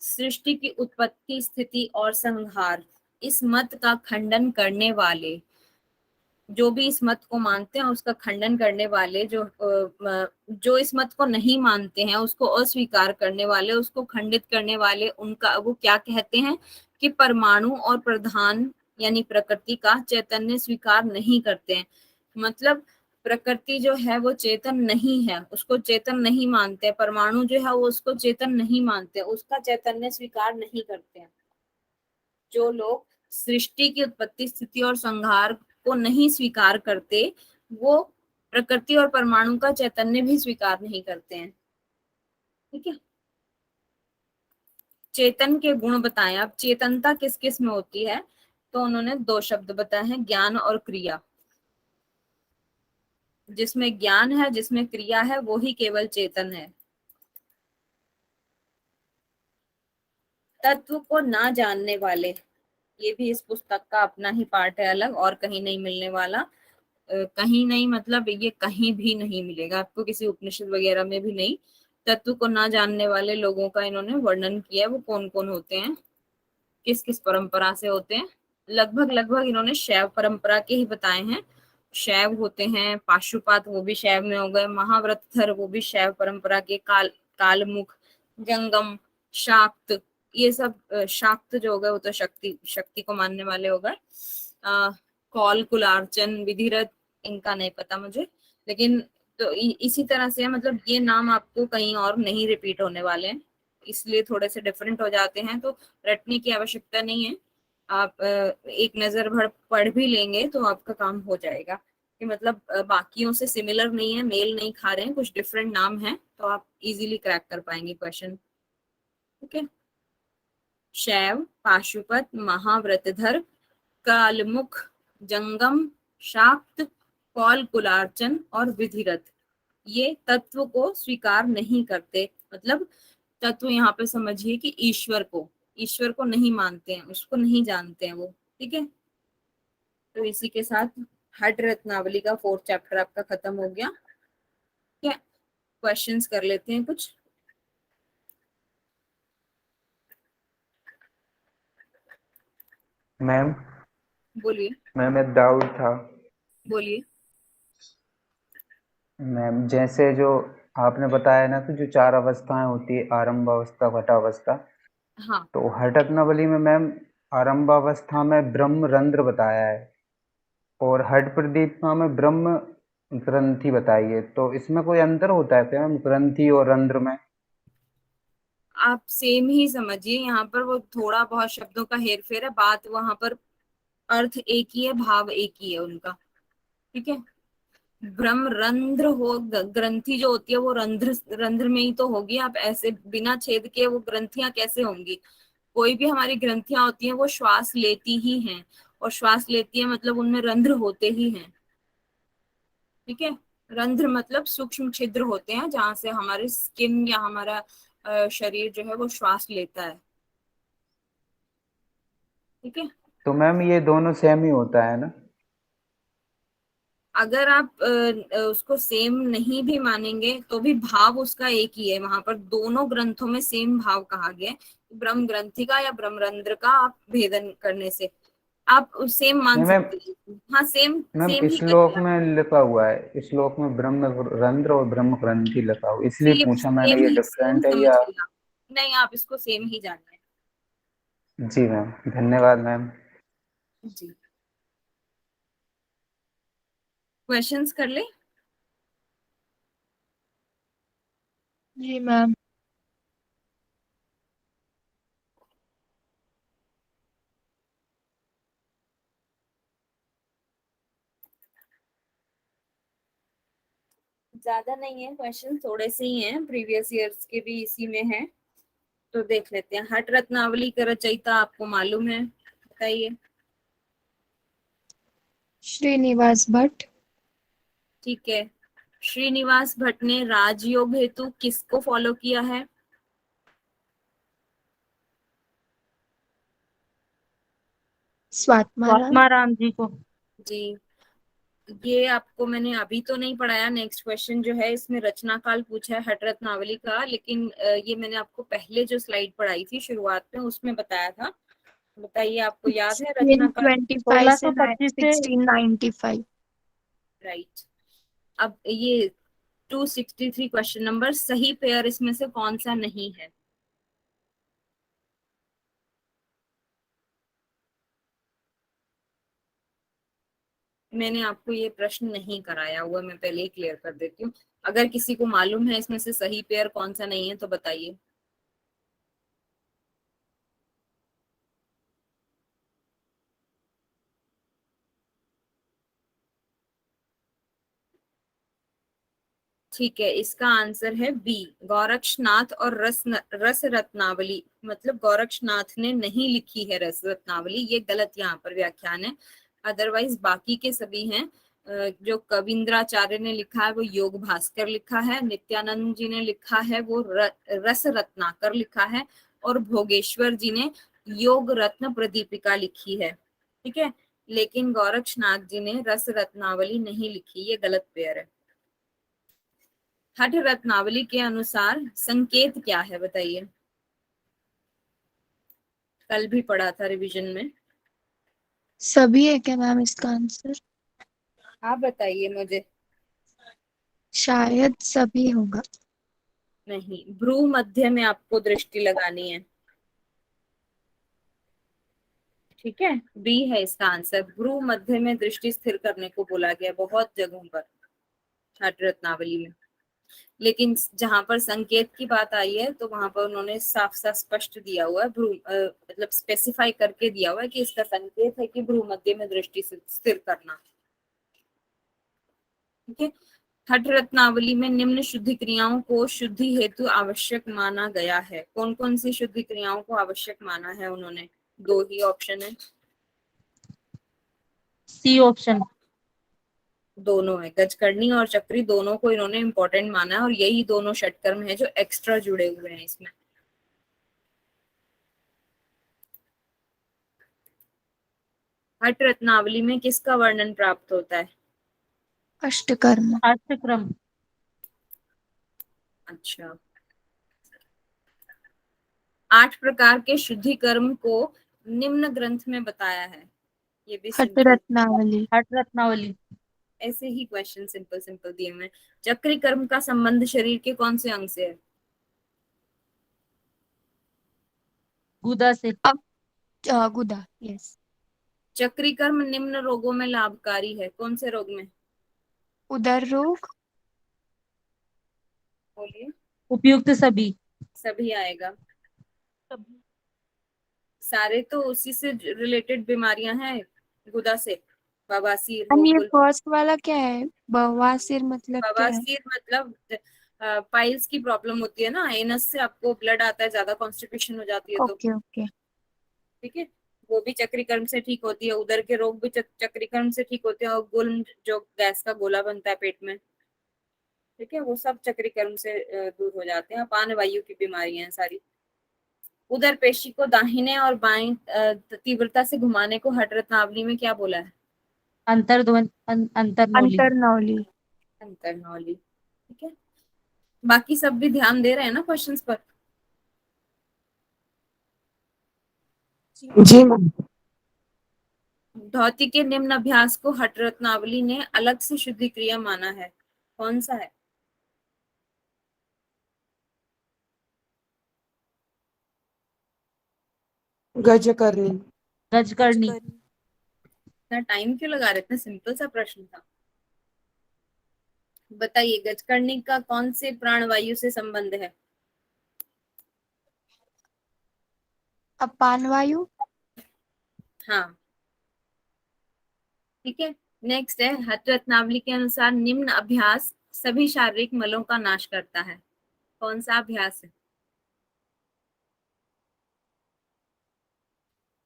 सृष्टि की उत्पत्ति, स्थिति और संहार, इस मत का खंडन करने वाले, जो भी इस मत को मानते हैं उसका खंडन करने वाले, जो इस मत को नहीं मानते हैं, उसको अस्वीकार करने वाले, उसको खंडित करने वाले, उनका वो क्या कहते हैं कि परमाणु और प्रधान यानी प्रकृति का चैतन्य स्वीकार नहीं करते हैं। मतलब प्रकृति जो है वो चेतन नहीं है, उसको चेतन नहीं मानते, परमाणु जो है वो उसको चेतन नहीं मानते, उसका चैतन्य स्वीकार नहीं करते हैं। जो लोग सृष्टि की उत्पत्ति, स्थिति और संहार को नहीं स्वीकार करते, वो प्रकृति और परमाणु का चैतन्य भी स्वीकार नहीं करते हैं। ठीक है, चेतन के गुण बताएं। अब चेतनता किस किस में होती है, तो उन्होंने दो शब्द बताए हैं, ज्ञान और क्रिया। जिसमें ज्ञान है, जिसमें क्रिया है, वो ही केवल चेतन है। तत्व को ना जानने वाले, ये भी इस पुस्तक का अपना ही पार्ट है अलग, और कहीं नहीं मिलने वाला। कहीं नहीं मतलब ये कहीं भी नहीं मिलेगा आपको, किसी उपनिषद वगैरह में भी नहीं। तत्व को ना जानने वाले लोगों का इन्होंने वर्णन किया है, वो कौन कौन होते हैं, किस किस परंपरा से होते हैं। लगभग लगभग इन्होंने शैव परंपरा के ही बताए हैं। शैव होते हैं, पाशुपात वो भी शैव में हो गए, महाव्रतधर वो भी शैव परंपरा के, कालमुख, जंगम, शाक्त, ये सब शाक्त जो हो गए वो तो शक्ति को मानने वाले हो गए। कौल, कुलार्चन, विधिरथ, इनका नहीं पता मुझे, लेकिन तो इसी तरह से मतलब ये नाम आपको कहीं और नहीं रिपीट होने वाले हैं, इसलिए थोड़े से डिफरेंट हो जाते हैं, तो रटने की आवश्यकता नहीं है। आप एक नजर भर पढ़ भी लेंगे तो आपका काम हो जाएगा कि मतलब बाकियों से सिमिलर नहीं है, मेल नहीं खा रहे हैं, कुछ डिफरेंट नाम है, तो आप इजीली क्रैक कर पाएंगे क्वेश्चन। ठीक है, शैव, पाशुपत, महाव्रतधर, कालमुख, जंगम, शाक्त, कौल, कुलार्चन और विधिरथ, ये तत्व को स्वीकार नहीं करते। मतलब तत्व यहाँ पे समझिए कि ईश्वर को नहीं मानते हैं, उसको नहीं जानते हैं वो। ठीक है, तो इसी के साथ हट रत्नावली का 4th चैप्टर आपका खत्म हो गया। ठीक है, क्वेश्चंस कर लेते हैं कुछ। मैम बोलिए। मैम एक डाउट था। बोलिए। मैम जैसे जो आपने बताया ना कि जो 4 अवस्थाएं होती है, आरंभ अवस्था, घटावस्था, हाँ, तो हठकनवली में मैम आरंभ अवस्था में ब्रह्म रंध्र बताया है और हठ प्रदीपमा में ब्रह्म ग्रंथि बताई है, तो इसमें कोई अंतर होता है क्या मैम ग्रंथि और रंध्र में? आप सेम ही समझिए, यहाँ पर वो थोड़ा बहुत शब्दों का हेर फेर है, बात वहां पर अर्थ एक ही है, भाव एक ही है उनका। ठीक है, ब्रह्म रंध्र हो, ग्रंथि जो होती है वो रंध्र रंध्र में ही तो होगी, आप ऐसे बिना छेद के वो ग्रंथियां कैसे होंगी। कोई भी हमारी ग्रंथियां होती हैं वो श्वास लेती ही हैं, और श्वास लेती है मतलब उनमें रंध्र होते ही हैं। ठीक है, रंध्र मतलब सूक्ष्म छिद्र होते हैं जहां से हमारे स्किन या हमारा शरीर जो है वो श्वास लेता है। ठीक है, तो मैम ये दोनों सेम ही होता है ना? अगर आप उसको सेम नहीं भी मानेंगे तो भी भाव उसका एक ही है, वहां पर दोनों ग्रंथों में सेम भाव कहा गया है। ब्रह्म ग्रंथि का या ब्रह्मरंध्र का आप भेदन करने से आप सेम मान नहीं मैम, सकते हैं। हाँ, सेम मैम सेम ही श्लोक करिए आप। में लिखा हुआ है, श्लोक में ब्रह्म रंध्र और ब्रह्म ग्रंथि लिखा हुआ, इसलिए सेम पूछा मैंने, ये सेम डिफरेंट है या? समझिए आप। नहीं, आप इसको सेम ही जानिए। जी मैम, धन्यवाद मैम। जी, क्वेश्चंस कर ले। जी मैम। ज्यादा नहीं है क्वेश्चन, थोड़े से ही हैं, प्रीवियस ईयर्स के भी इसी में है, तो देख लेते हैं। हट रत्नावली का रचयिता आपको मालूम है, बताइए। श्रीनिवास भट्ट। ठीक है, श्रीनिवास भट्ट ने राजयोग हेतु किसको फॉलो किया है? स्वात्माराम। स्वात्माराम जी को। जी, ये आपको मैंने अभी तो नहीं पढ़ाया। नेक्स्ट क्वेश्चन जो है इसमें रचना काल पूछा है हट रत्नावली का, लेकिन ये मैंने आपको पहले जो स्लाइड पढ़ाई थी शुरुआत में उसमें बताया था। बताइए, आपको याद है रचना काल? 1625 से 1625 से 1695। राइट। अब ये 263 क्वेश्चन नंबर, सही पेयर इसमें से कौन सा नहीं है? मैंने आपको ये प्रश्न नहीं कराया हुआ, मैं पहले ही क्लियर कर देती हूँ। अगर किसी को मालूम है इसमें से सही पेयर कौन सा नहीं है तो बताइए। ठीक है, इसका आंसर है बी, गोरक्षनाथ और रस रत्नावली। मतलब गोरक्षनाथ ने नहीं लिखी है रस रत्नावली, ये गलत यहाँ पर व्याख्यान है। अदरवाइज बाकी के सभी हैं। जो कविंद्राचार्य ने लिखा है वो योग भास्कर लिखा है, नित्यानंद जी ने लिखा है वो रस रत्नाकर लिखा है, और भोगेश्वर जी ने योग रत्न प्रदीपिका लिखी है। ठीक है, लेकिन गोरक्षनाथ जी ने रस रत्नावली नहीं लिखी, ये गलत पेयर है। हठ रत्नावली के अनुसार संकेत क्या है, बताइए। कल भी पढ़ा था रिवीजन में। सभी है क्या मैम इसका आंसर? आप बताइए मुझे। शायद सभी होगा। नहीं, भ्रू मध्य में आपको दृष्टि लगानी है। ठीक है, बी है इसका आंसर। भ्रू मध्य में दृष्टि स्थिर करने को बोला गया बहुत जगहों पर हठ रत्नावली में, लेकिन जहां पर संकेत की बात आई है तो वहां पर उन्होंने साफ साफ स्पष्ट दिया हुआ है, मतलब स्पेसिफाई करके दिया हुआ है कि इसका संकेत है कि भ्रू मध्य में दृष्टि स्थिर करना। ठीक है, हठ रत्नावली में निम्न शुद्धि क्रियाओं को शुद्धि हेतु आवश्यक माना गया है। कौन कौन सी शुद्धि क्रियाओं को आवश्यक माना है उन्होंने? दो ही ऑप्शन है। C option. दोनों है, गजकर्णी और चक्री, दोनों को इन्होंने इंपॉर्टेंट माना है, और यही दोनों षटकर्म है जो एक्स्ट्रा जुड़े हुए हैं इसमें। हठ रत्नावली में किसका वर्णन प्राप्त होता है? अष्टकर्म। अष्टक्रम। अच्छा, 8 प्रकार के शुद्धि कर्म को निम्न ग्रंथ में बताया है। ये भी हठ सिंपल, रत्नावली। हठ रत्नावली। ऐसे ही क्वेश्चन सिंपल सिंपल दिए हुए हैं। चक्री कर्म का संबंध शरीर के कौन से अंग से है? गुदा से। अब गुदा। यस। चक्री कर्म निम्न रोगों में लाभकारी है, कौन से रोग में? उदर रोग। बोलिए। उपयुक्त सभी। सभी आएगा। सारे तो उसी से रिलेटेड बीमारियां हैं, गुदा से। बवासीर हो, मैम ये फर्स्ट वाला क्या है? बवासीर मतलब क्या है? बवासीर मतलब पाइल्स की प्रॉब्लम होती है ना, एनस से आपको ब्लड आता है, ज्यादा कॉन्स्टिपेशन हो जाती है तो। Okay okay. ठीक है, वो भी चक्रीकर्म से ठीक होती है। उदर के रोग भी चक्रीकर्म से ठीक होते हैं, और गुल्म जो गैस का गोला बनता है पेट में, ठीक है, वो सब चक्रीकर्म से दूर हो जाते हैं। अपान वायु की बीमारियां हैं सारी। उदर पेशी को दाहिने और बाएं तीव्रता से घुमाने को हठ रत्नावली में क्या बोला है? अंतरनोली। अंतरनौली। अंतर्नौली। ठीक है, बाकी सब भी ध्यान दे रहे हैं ना क्वेश्चंस पर? जी मैम। धौती के निम्न अभ्यास को हठ रत्नावली ने अलग से शुद्धि क्रिया माना है, कौन सा है? गजकर्णी। गजकर्णी। इतना टाइम क्यों लगा रहे? इतना सिंपल सा प्रश्न था। बताइए गजकर्णी का कौन से प्राणवायु से संबंध है? अपान वायु। हाँ ठीक है। नेक्स्ट है, हट रत्नावली के अनुसार निम्न अभ्यास सभी शारीरिक मलों का नाश करता है। कौन सा अभ्यास है?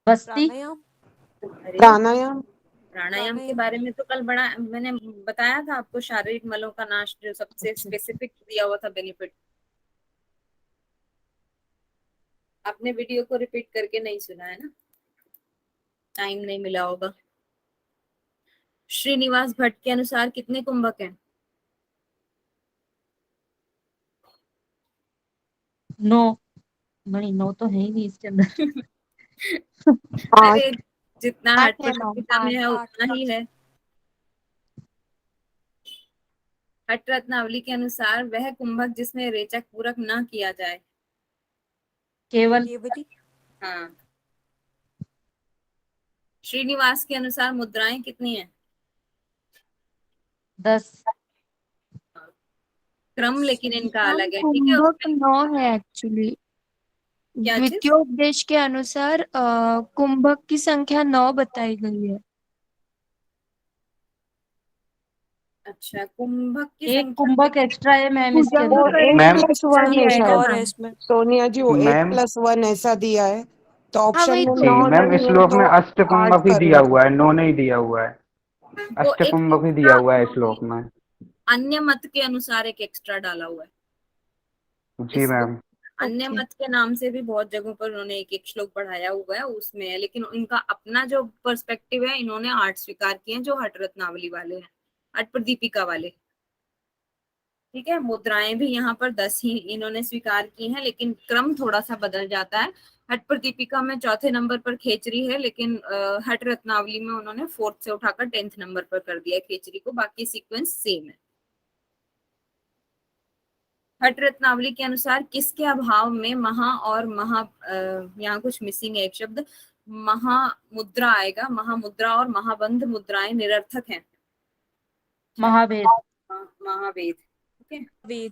बस्ती। अरे प्राणायाम। प्राणायाम के बारे में तो कल बड़ा मैंने बताया था आपको, शारीरिक मलों का नाश जो सबसे स्पेसिफिक दिया हुआ था बेनिफिट। आपने वीडियो को रिपीट करके नहीं सुना है ना, टाइम नहीं मिला होगा। श्रीनिवास भट्ट के अनुसार कितने कुंभक हैं? 9। नहीं 9 तो है ही नहीं इसके अंदर। अरे जितना 8 हट है मैम, गीता में 8। है उतना ही है। हट रत्नावली के अनुसार वह कुंभक जिसमें रेचक पूरक न किया जाए। केवल। हाँ। श्रीनिवास के अनुसार मुद्राएं कितनी हैं? 10। क्रम लेकिन इनका मैम अलग है, ठीक है कुंभक उसमें 9 है एक्चुअली। क्या चीज? द्वितीयोपदेश के अनुसार कुंभक की संख्या 9 बताई गई है। अच्छा, कुंभक की एक संख्या कुंभक एक्स्ट्रा है मैम इसके पूजा वो अंदर। करने एक मैम में प्लस extra वन दिया है है ना शायद। मैम? सोनिया जी वो मैम 8+1 ऐसा दिया है, तो हाँ ऑप्शन वही में तो। जी 9 मैम, नहीं है श्लोक में तो अष्ट 8 कुंभक ही कर दिया लीजिए। हुआ है, 9 नहीं दिया हुआ है। वो अष्ट एक कुंभक ही दिया एक्स्ट्रा हुआ है श्लोक में। अन्य मत के अनुसार एक एक्स्ट्रा डाला हुआ है जी इस बुक। मैम। अन्य ओके। मत के नाम से भी बहुत जगहों पर उन्होंने एक एक श्लोक पढ़ाया हुआ है, उसमें है, लेकिन उनका अपना जो पर्सपेक्टिव है, इन्होंने 8 स्वीकार किए हैं जो हठ रत्नावली वाले हैं, हठ प्रदीपिका वाले। ठीक है, मुद्राएं भी यहाँ पर 10 ही इन्होंने स्वीकार की हैं, लेकिन क्रम थोड़ा सा बदल जाता है। हठ प्रदीपिका में चौथे नंबर पर खेचरी है, लेकिन हठ रत्नावली में उन्होंने 4th से उठाकर 10th नंबर पर कर दिया खेचरी को, बाकी सीक्वेंस सेम है। हठ रत्नावली के अनुसार किसके अभाव में महा और यहाँ कुछ मिसिंग है एक शब्द, महामुद्रा आएगा। महामुद्रा और महाबंध मुद्राएं निरर्थक हैं। महावेद। महावेद। ठीक है।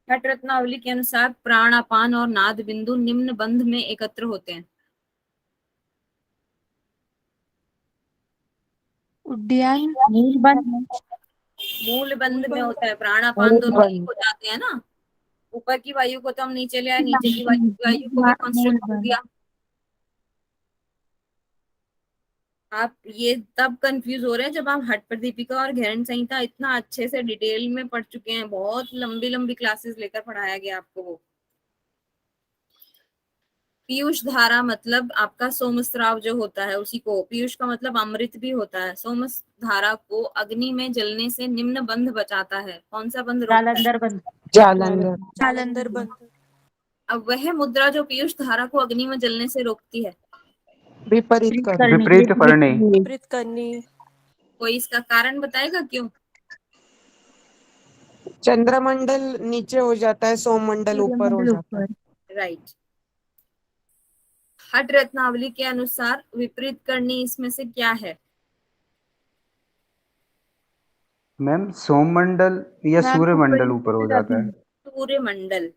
हठ रत्नावली के अनुसार प्राण, अपान और नाद बिंदु निम्न बंध में एकत्र होते हैं। उद्यान। नीलबंध। मूल बंध में होता है, प्राणापान दोनों एक मूलबंध। हो जाते हैं ना। ऊपर की वायु को तो हम नीचे ले आए, नीचे की वायु को भी कंस्ट्रक्ट कर दिया। आप ये तब कंफ्यूज हो रहे हैं जब आप हठ प्रदीपिका और घेरन संहिता इतना अच्छे से डिटेल में पढ़ चुके हैं, बहुत लंबी लंबी क्लासेस लेकर पढ़ाया गया आपको वो। पीयूष धारा मतलब आपका सोमस्राव जो होता है उसी को, पीयूष का मतलब अमृत भी होता है। सोमस धारा को अग्नि में जलने से निम्न बंध बचाता है। कौन सा बंध रोकता है? जालंधर बंध। जालंधर। जालंधर बंद। अब वह मुद्रा जो पीयूष धारा को अग्नि में जलने से रोकती है, विपरीत करनी। करनी। विपरीत फरनी। कोई इसका कारण बताएगा क्यों? चंद्रमंडल नीचे हो जाता है, सोममंडल ऊपर हो सूर्यमंडल जाता है। ऊपर। राइट। हठ रत्नावली के अनुसार विपरीत करनी इसमें से क्या है? मैम सोममंडल या मैम सूर्यमंडल ऊपर हो ऊपर जाता है। सूर्यमंडल।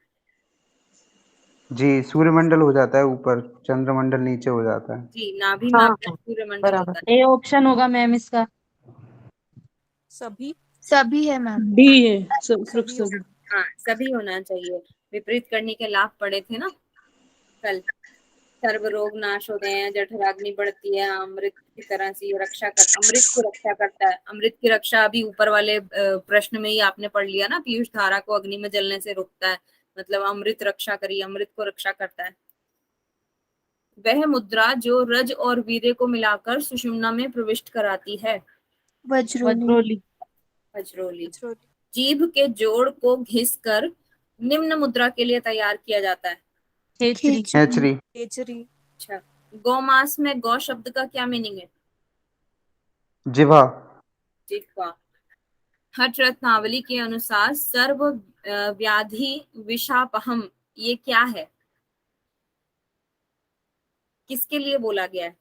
जी सूर्यमंडल हो जाता है ऊपर, चंद्रमंडल नीचे हो जाता है। जी, नाभि में हाँ आपका हाँ सूर्यमंडल बराबर। होता है। ए ऑप्शन होगा मैम इसका। सभी है मैम। डी है फ्रुक्स सभी। हाँ, सभी होना चाहिए। विपरीत करने के लाभ पढ़े थे ना कल। सर्व रोग नाश होते हैं, जठराग्नि बढ़ती है, अमृत की तरह से ये अमृत की रक्षा करता है। अमृत की रक्षा अभी ऊपर वाले प्रश्न में ही आपने पढ़ लिया ना, पीयूष धारा को अग्नि में जलने से रोकता है, मतलब अमृत रक्षा करिए, अमृत को रक्षा करता है। वह मुद्रा जो रज और वीर्य को मिलाकर सुषुम्ना में प्रविष्ट कराती है। वज्रोली। वज्रोली। वज्रोली। जीभ के जोड़ को घिस कर निम्न मुद्रा के लिए तैयार किया जाता है। खेचरी। खेचरी। खेचरी। अच्छा, गौमास में गौ शब्द का क्या मीनिंग है? जिह्वा। जिह्वा। हठ रत्नावली के अनुसार सर्व व्याधि विषापहम ये क्या है? किसके लिए बोला गया है?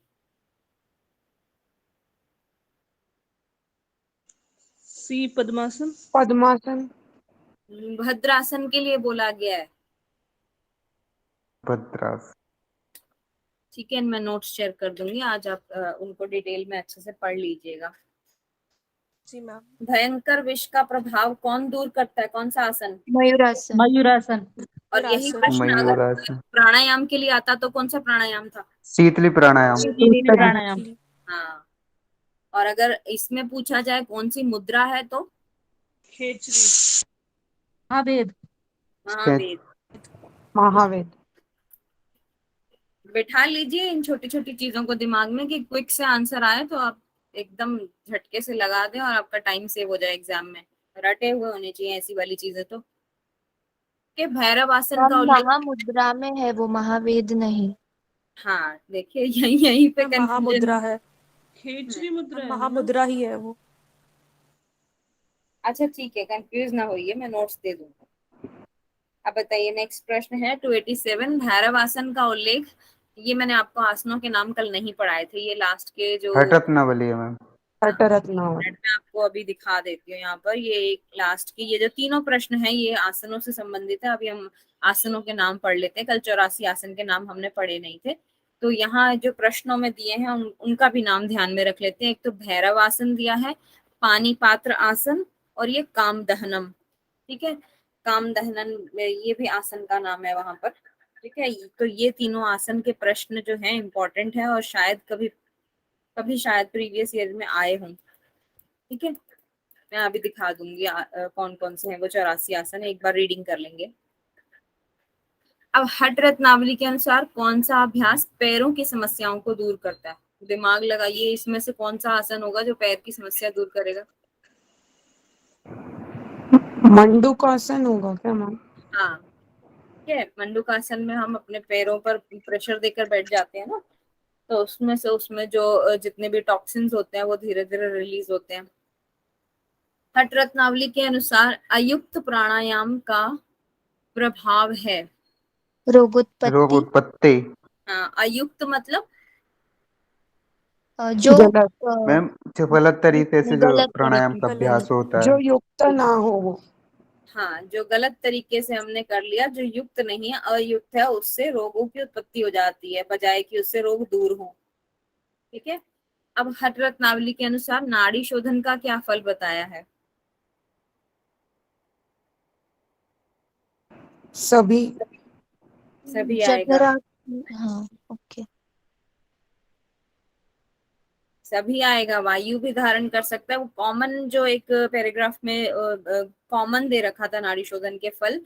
सी पद्मासन। पद्मासन। भद्रासन के लिए बोला गया है। भद्रास। ठीक है, मैं नोट्स शेयर कर दूंगी, आज आप उनको डिटेल में अच्छे से पढ़ लीजिएगा। जी मैम। भयंकर विष का प्रभाव कौन दूर करता है? कौन सा आसन? मयूरासन। मयूरासन। और यही मयूरासन। प्रश्न अगर मयूरासन। प्राणायाम के लिए आता तो कौन सा प्राणायाम था? शीतली प्राणायाम। शीतली प्राणायाम। हाँ। और अगर इसमें पूछा जाए कौन सी मुद्रा है तो खेचरी। हाँ वेद। महावेद। महावेद। बैठा लीजिए इन छोटी छोटी चीजों को दिमाग में कि क्विक से आंसर आए तो आप एकदम झटके से लगा दें और आपका टाइम सेव हो जाए एग्जाम में। रटे हुए होने चाहिए ऐसी वाली चीजें तो। कि भैरव आसन का हम उल्लेख। महामुद्रा में है वो, महावेद नहीं। हाँ देखिए, यहीं पे कंफ्यूजन। महामुद्रा है। खेचरी मुद्रा है ना? महामुद्रा ही है वो। अच्छा ठीक है, कंफ्यूज ना होइए, मैं नोट्स दे दूंगा। अब बताइए, नेक्स्ट प्रश्न है 287। भैरव आसन का उल्लेख, ये मैंने आपको आसनों के नाम कल नहीं पढ़ाए थे, ये लास्ट के जो हठरत्नावली है मैम। हठरत्नावली। मैं आपको अभी दिखा देती हूँ यहाँ पर। ये एक लास्ट की, ये जो तीनों प्रश्न है ये आसनों से संबंधित है। अभी हम आसनों के नाम पढ़ लेते हैं, कल 84 आसन के नाम हमने पढ़े नहीं थे। तो यहाँ जो प्रश्नों में दिए हैं उनका भी नाम ध्यान में रख लेते हैं। एक तो भैरव आसन दिया है, पानी पात्र आसन, और ये काम दहनम। ठीक है, काम दहनन ये भी आसन का नाम है वहां पर। ठीक है, तो ये तीनों आसन के प्रश्न जो है इम्पोर्टेंट है और शायद कभी कभी शायद प्रीवियस ईयर में आए हों। ठीक है, मैं अभी दिखा दूंगी कौन कौन से हैं वो 84 आसन, एक बार रीडिंग कर लेंगे। अब हठ रत्नावली के अनुसार कौन सा अभ्यास पैरों की समस्याओं को दूर करता है? दिमाग लगाइए, इसमें से कौन सा आसन होगा जो पैर की समस्या दूर करेगा? मंडूकासन होगा क्या मैम? हाँ, ठीक है, मंडूकासन में हम अपने पैरों पर प्रेशर देकर बैठ जाते हैं ना, तो उसमें जो जितने भी टॉक्सिन्स होते हैं वो धीरे धीरे रिलीज होते हैं। हठ रत्नावली के अनुसार अयुक्त प्राणायाम का प्रभाव है। रोग रोगोत्पत्ति। उत्पत्ति। हाँ, अयुक्त मतलब जो गलत। मैम जो गलत तरीके से जो गलत प्राणायाम का तरीके। अभ्यास होता जो है। युक्त ना हो वो। हाँ, जो गलत तरीके से हमने कर लिया, जो युक्त नहीं है, अयुक्त है, उससे रोगों की उत्पत्ति हो जाती है बजाय कि उससे रोग दूर हो। ठीक है, अब हठ रत्नावली के अनुसार नाड़ी शोधन का क्या फल बताया है? सभी। सभी आएगा। जठरा। हाँ, ओके। सभी आएगा, वायु भी धारण कर सकता है। वो कॉमन जो एक पैराग्राफ में कॉमन दे रखा था नाड़ी शोधन के फल,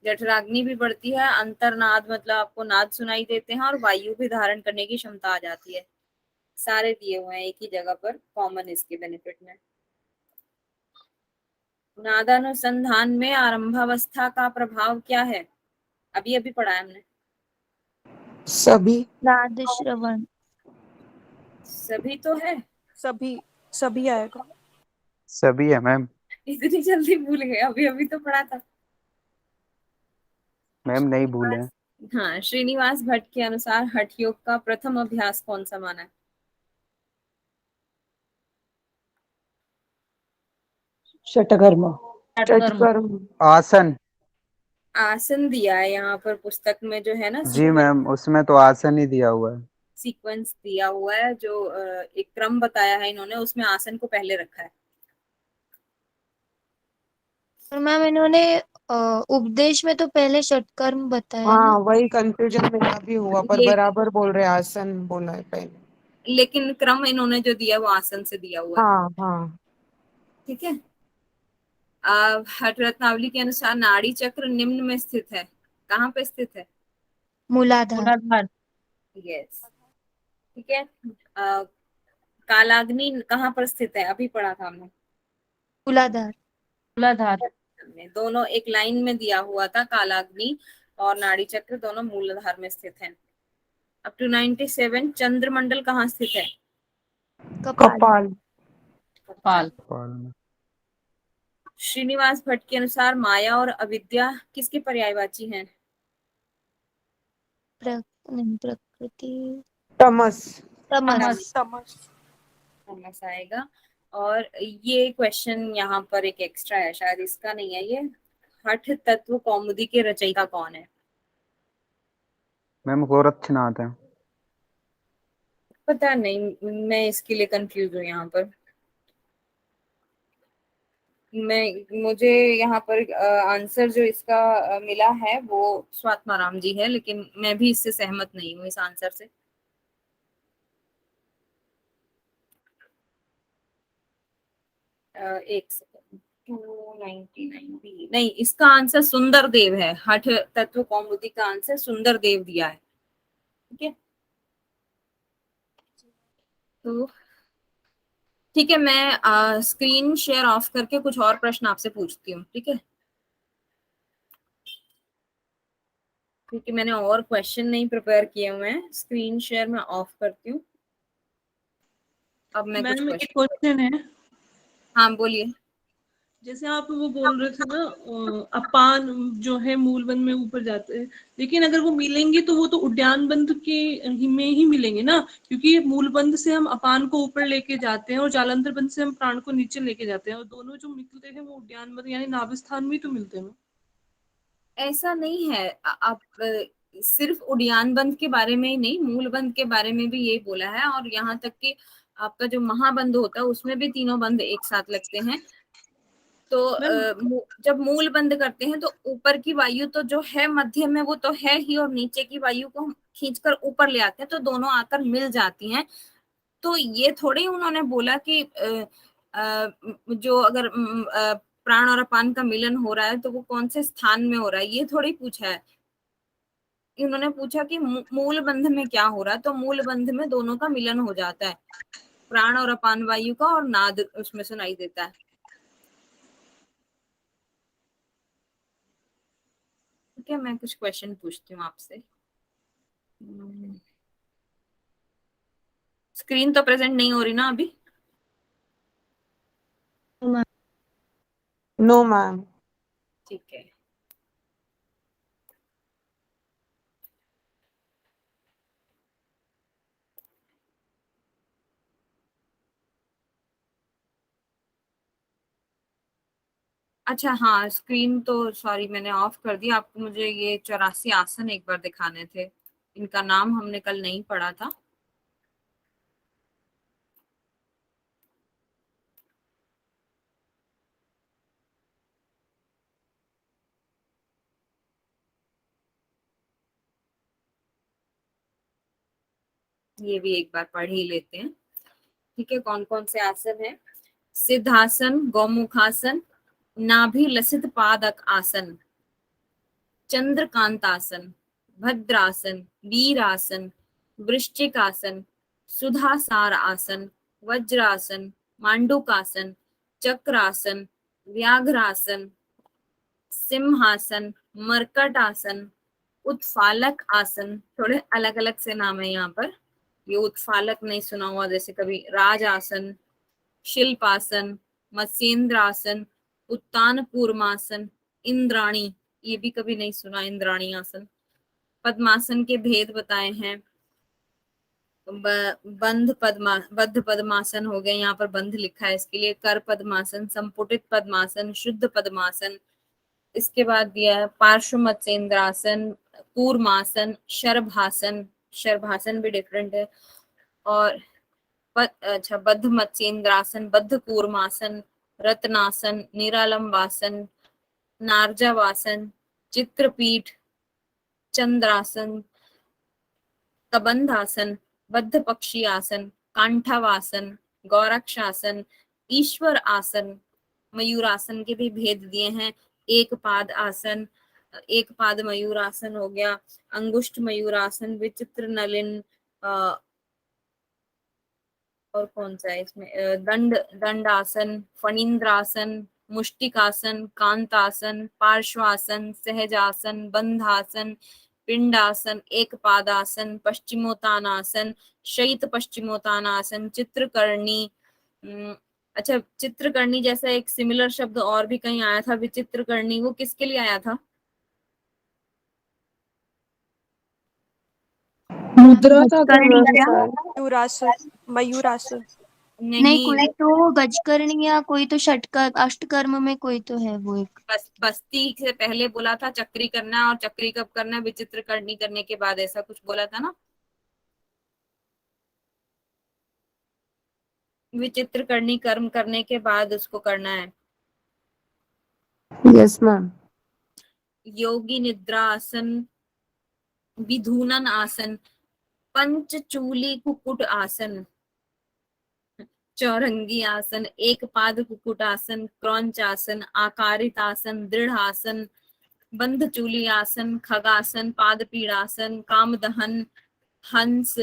जठराग्नि भी बढ़ती है, अंतर्नाद मतलब आपको नाद सुनाई देते हैं, और वायु भी धारण करने की क्षमता आ जाती है। सारे दिए हुए हैं एक ही जगह पर कॉमन इसके बेनिफिट में। नादानुसंधान में आरंभावस्था का प्रभाव क्या है? अभी अभी पढ़ा है हमने। सभी। नाद श्रवण। सभी तो है। सभी। सभी आएगा। सभी है मैम। इतनी जल्दी भूल गए, अभी अभी तो पढ़ा था। मैम नहीं भूले। हाँ, श्रीनिवास भट्ट के अनुसार हठ योग का प्रथम अभ्यास कौन सा माना है? षटकर्म। षटकर्म। षटकर्म। आसन। आसन दिया है यहाँ पर पुस्तक में जो है ना, जी मैम, उसमें तो आसन ही दिया हुआ है। सीक्वेंस दिया हुआ है, जो एक क्रम बताया है इन्होंने, उसमें आसन को पहले रखा है। और मैम इन्होंने उपदेश में तो पहले षटकर्म बताया हाँ ना। वही कंफ्यूजन मेरा भी हुआ, पर बराबर बोल रहे आसन बोला है पहले। लेकिन क्रम इन्होंने जो दिया वो आसन से दिया हुआ है। हाँ हाँ। ठीक है, हठ रत्नावली के अनुसार नाड़ी चक्र निम्न में स्थित है। कहाँ पे स्थित है? मूलाधार। मूलाधार। यस। ठीक है, कालाग्नि कहाँ पर स्थित है? अभी पढ़ा था हमने। मूलाधार। मूलाधार। दोनों एक लाइन में दिया हुआ था, कालाग्नि और नाड़ी चक्र दोनों मूलाधार में स्थित हैं। अप टू 97 चंद्रमंडल कहाँ स्थित है? कपाल। कपाल। कपाल। कपाल में। श्रीनिवास भट्ट के अनुसार माया और अविद्या किसके पर्यायवाची हैं? नहीं, प्रकृति। तमस। तमस। तमस आएगा। और ये क्वेश्चन यहाँ पर एक एक्स्ट्रा है, शायद इसका नहीं है ये। हठ तत्व कौमुदी के रचयिता कौन है? मैम गोरक्षनाथ है। पता नहीं, मैं इसके लिए कंफ्यूज हूँ यहाँ पर। मुझे यहाँ पर आंसर जो इसका मिला है वो स्वात्माराम जी है, लेकिन मैं भी इससे सहमत नहीं हूँ इस आंसर से। एक सेकंड, 299 बी नहीं, इसका आंसर सुंदर देव है। हठ तत्व कौमुदी का आंसर सुंदर देव दिया है। ठीक है, तो ठीक है, मैं स्क्रीन शेयर ऑफ करके कुछ और प्रश्न आपसे पूछती हूँ। ठीक है, क्योंकि मैंने और क्वेश्चन नहीं प्रिपेयर किए हुए हैं। स्क्रीन शेयर मैं ऑफ करती हूँ। अब मैं कुछ मैम एक क्वेश्चन, क्वेश्चन है। हाँ बोलिए। जैसे आप वो बोल रहे थे ना, अपान जो है मूल बंध में ऊपर जाते हैं, लेकिन अगर वो मिलेंगे तो वो तो उद्यान बंध के में ही मिलेंगे ना, क्योंकि मूल बंध से हम अपान को ऊपर लेके जाते हैं और जालंधर बंध से हम प्राण को नीचे लेके जाते हैं, और दोनों जो मिलते हैं वो उद्यान बंध यानी नाभिस्थान में ही तो मिलते हैं। ऐसा नहीं है, आप सिर्फ उड़ियान बंद के बारे में ही नहीं, मूल बंद के बारे में भी ये बोला है। और यहाँ तक कि आपका जो महाबंद होता है उसमें भी तीनों बंद एक साथ लगते हैं। तो मैम जब मूल बंद करते हैं तो ऊपर की वायु तो जो है मध्य में वो तो है ही, और नीचे की वायु को हम खींचकर ऊपर ले आते हैं तो दोनों आकर मिल जाती हैं। तो ये थोड़ी उन्होंने बोला कि जो अगर प्राण और अपान का मिलन हो रहा है तो वो कौन से स्थान में हो रहा है, ये थोड़ी पूछा है। इन्होंने पूछा कि मूल बंध में क्या हो रहा है, तो मूल बंध में दोनों का मिलन हो जाता है, प्राण और अपान वायु का, और नाद उसमें सुनाई देता है। ठीक है, मैं कुछ क्वेश्चन पूछती हूँ आपसे। स्क्रीन तो प्रेजेंट नहीं हो रही ना अभी? No ma'am. ठीक है, अच्छा हाँ, स्क्रीन तो सॉरी मैंने ऑफ कर दी। आपको मुझे ये 84 आसन एक बार दिखाने थे, इनका नाम हमने कल नहीं पढ़ा था। ये भी एक बार पढ़ ही लेते हैं। ठीक है, कौन कौन से आसन है? सिद्धासन, गौमुखासन, नाभि लसित पादक आसन, चंद्रकांतासन, भद्रासन, वीरासन, वृश्चिकासन, सुधासार आसन, वज्रासन, मांडुकासन, चक्रासन, व्याघ्रासन, सिंहासन, मरकट आसन, उत्फालक आसन। थोड़े अलग अलग से नाम है यहाँ पर, ये उत्फालक नहीं सुना हुआ जैसे कभी। राज आसन, शिल्पासन, मत्स्येंद्रासन, उत्तान कूर्मासन, इंद्राणी, ये भी कभी नहीं सुना, इंद्राणी आसन। पद्मासन के भेद बताए हैं। बद्ध पद्मासन हो गया, यहाँ पर बंध लिखा है इसके लिए। कर पद्मासन, संपुटित पद्मासन, शुद्ध पद्मासन। इसके बाद दिया है पार्श्व मत्स्येंद्रासन, कूर्मासन, शरभासन। शरभासन भी डिफरेंट है। और अच्छा, बद्ध मत्स्येंद्रासन, बद्ध कूर्मासन, रत्नासन, निरालंबासन, नार्जावासन, चित्रपीठ, चंद्रासन, कबंधासन, बद्ध पक्षी आसन, कांठावासन, गौरक्षासन, ईश्वर आसन। मयूरासन के भी भेद दिए हैं। एक पाद आसन, एक पाद मयूरासन हो गया, अंगुष्ठ मयूरासन, विचित्र नलिन, और कौन सा है इसमें, दंड आसन, फणींद्रासन, मुष्टिकासन, कांतासन, पार्श्वासन, सहजासन, बंधासन, पिंडासन, एक पादासन, पश्चिमोत्तानासन, शयित पश्चिमोत्तानासन, चित्रकर्णी। अच्छा, चित्रकर्णी जैसा एक सिमिलर शब्द और भी कहीं आया था, विचित्रकर्णी, वो किसके लिए आया था? मुद्रा का क्या भस्करणी मैम क्या? शायद? मयूरासन मयूरासन नहीं, कोई तो गजकर्णी या कोई तो षटकर अष्टकर्म में कोई तो है वो एक। बस्ती से पहले बोला था चक्री करना, और चक्री कब करना? विचित्र करनी करने के बाद, ऐसा कुछ बोला था ना। विचित्र करनी कर्म करने के बाद उसको करना है। Yes ma'am. योगी निद्रा आसन, विधूनन आसन, पंचचूली कुकुट आसन, चौरंगी आसन, एक पाद कुकुट आसन, क्रौंच आसन, आकारित आसन, दृढ़ आसन, बंधचूली आसन, खगासन, पादपीड़ासन, कामदहन, हंस,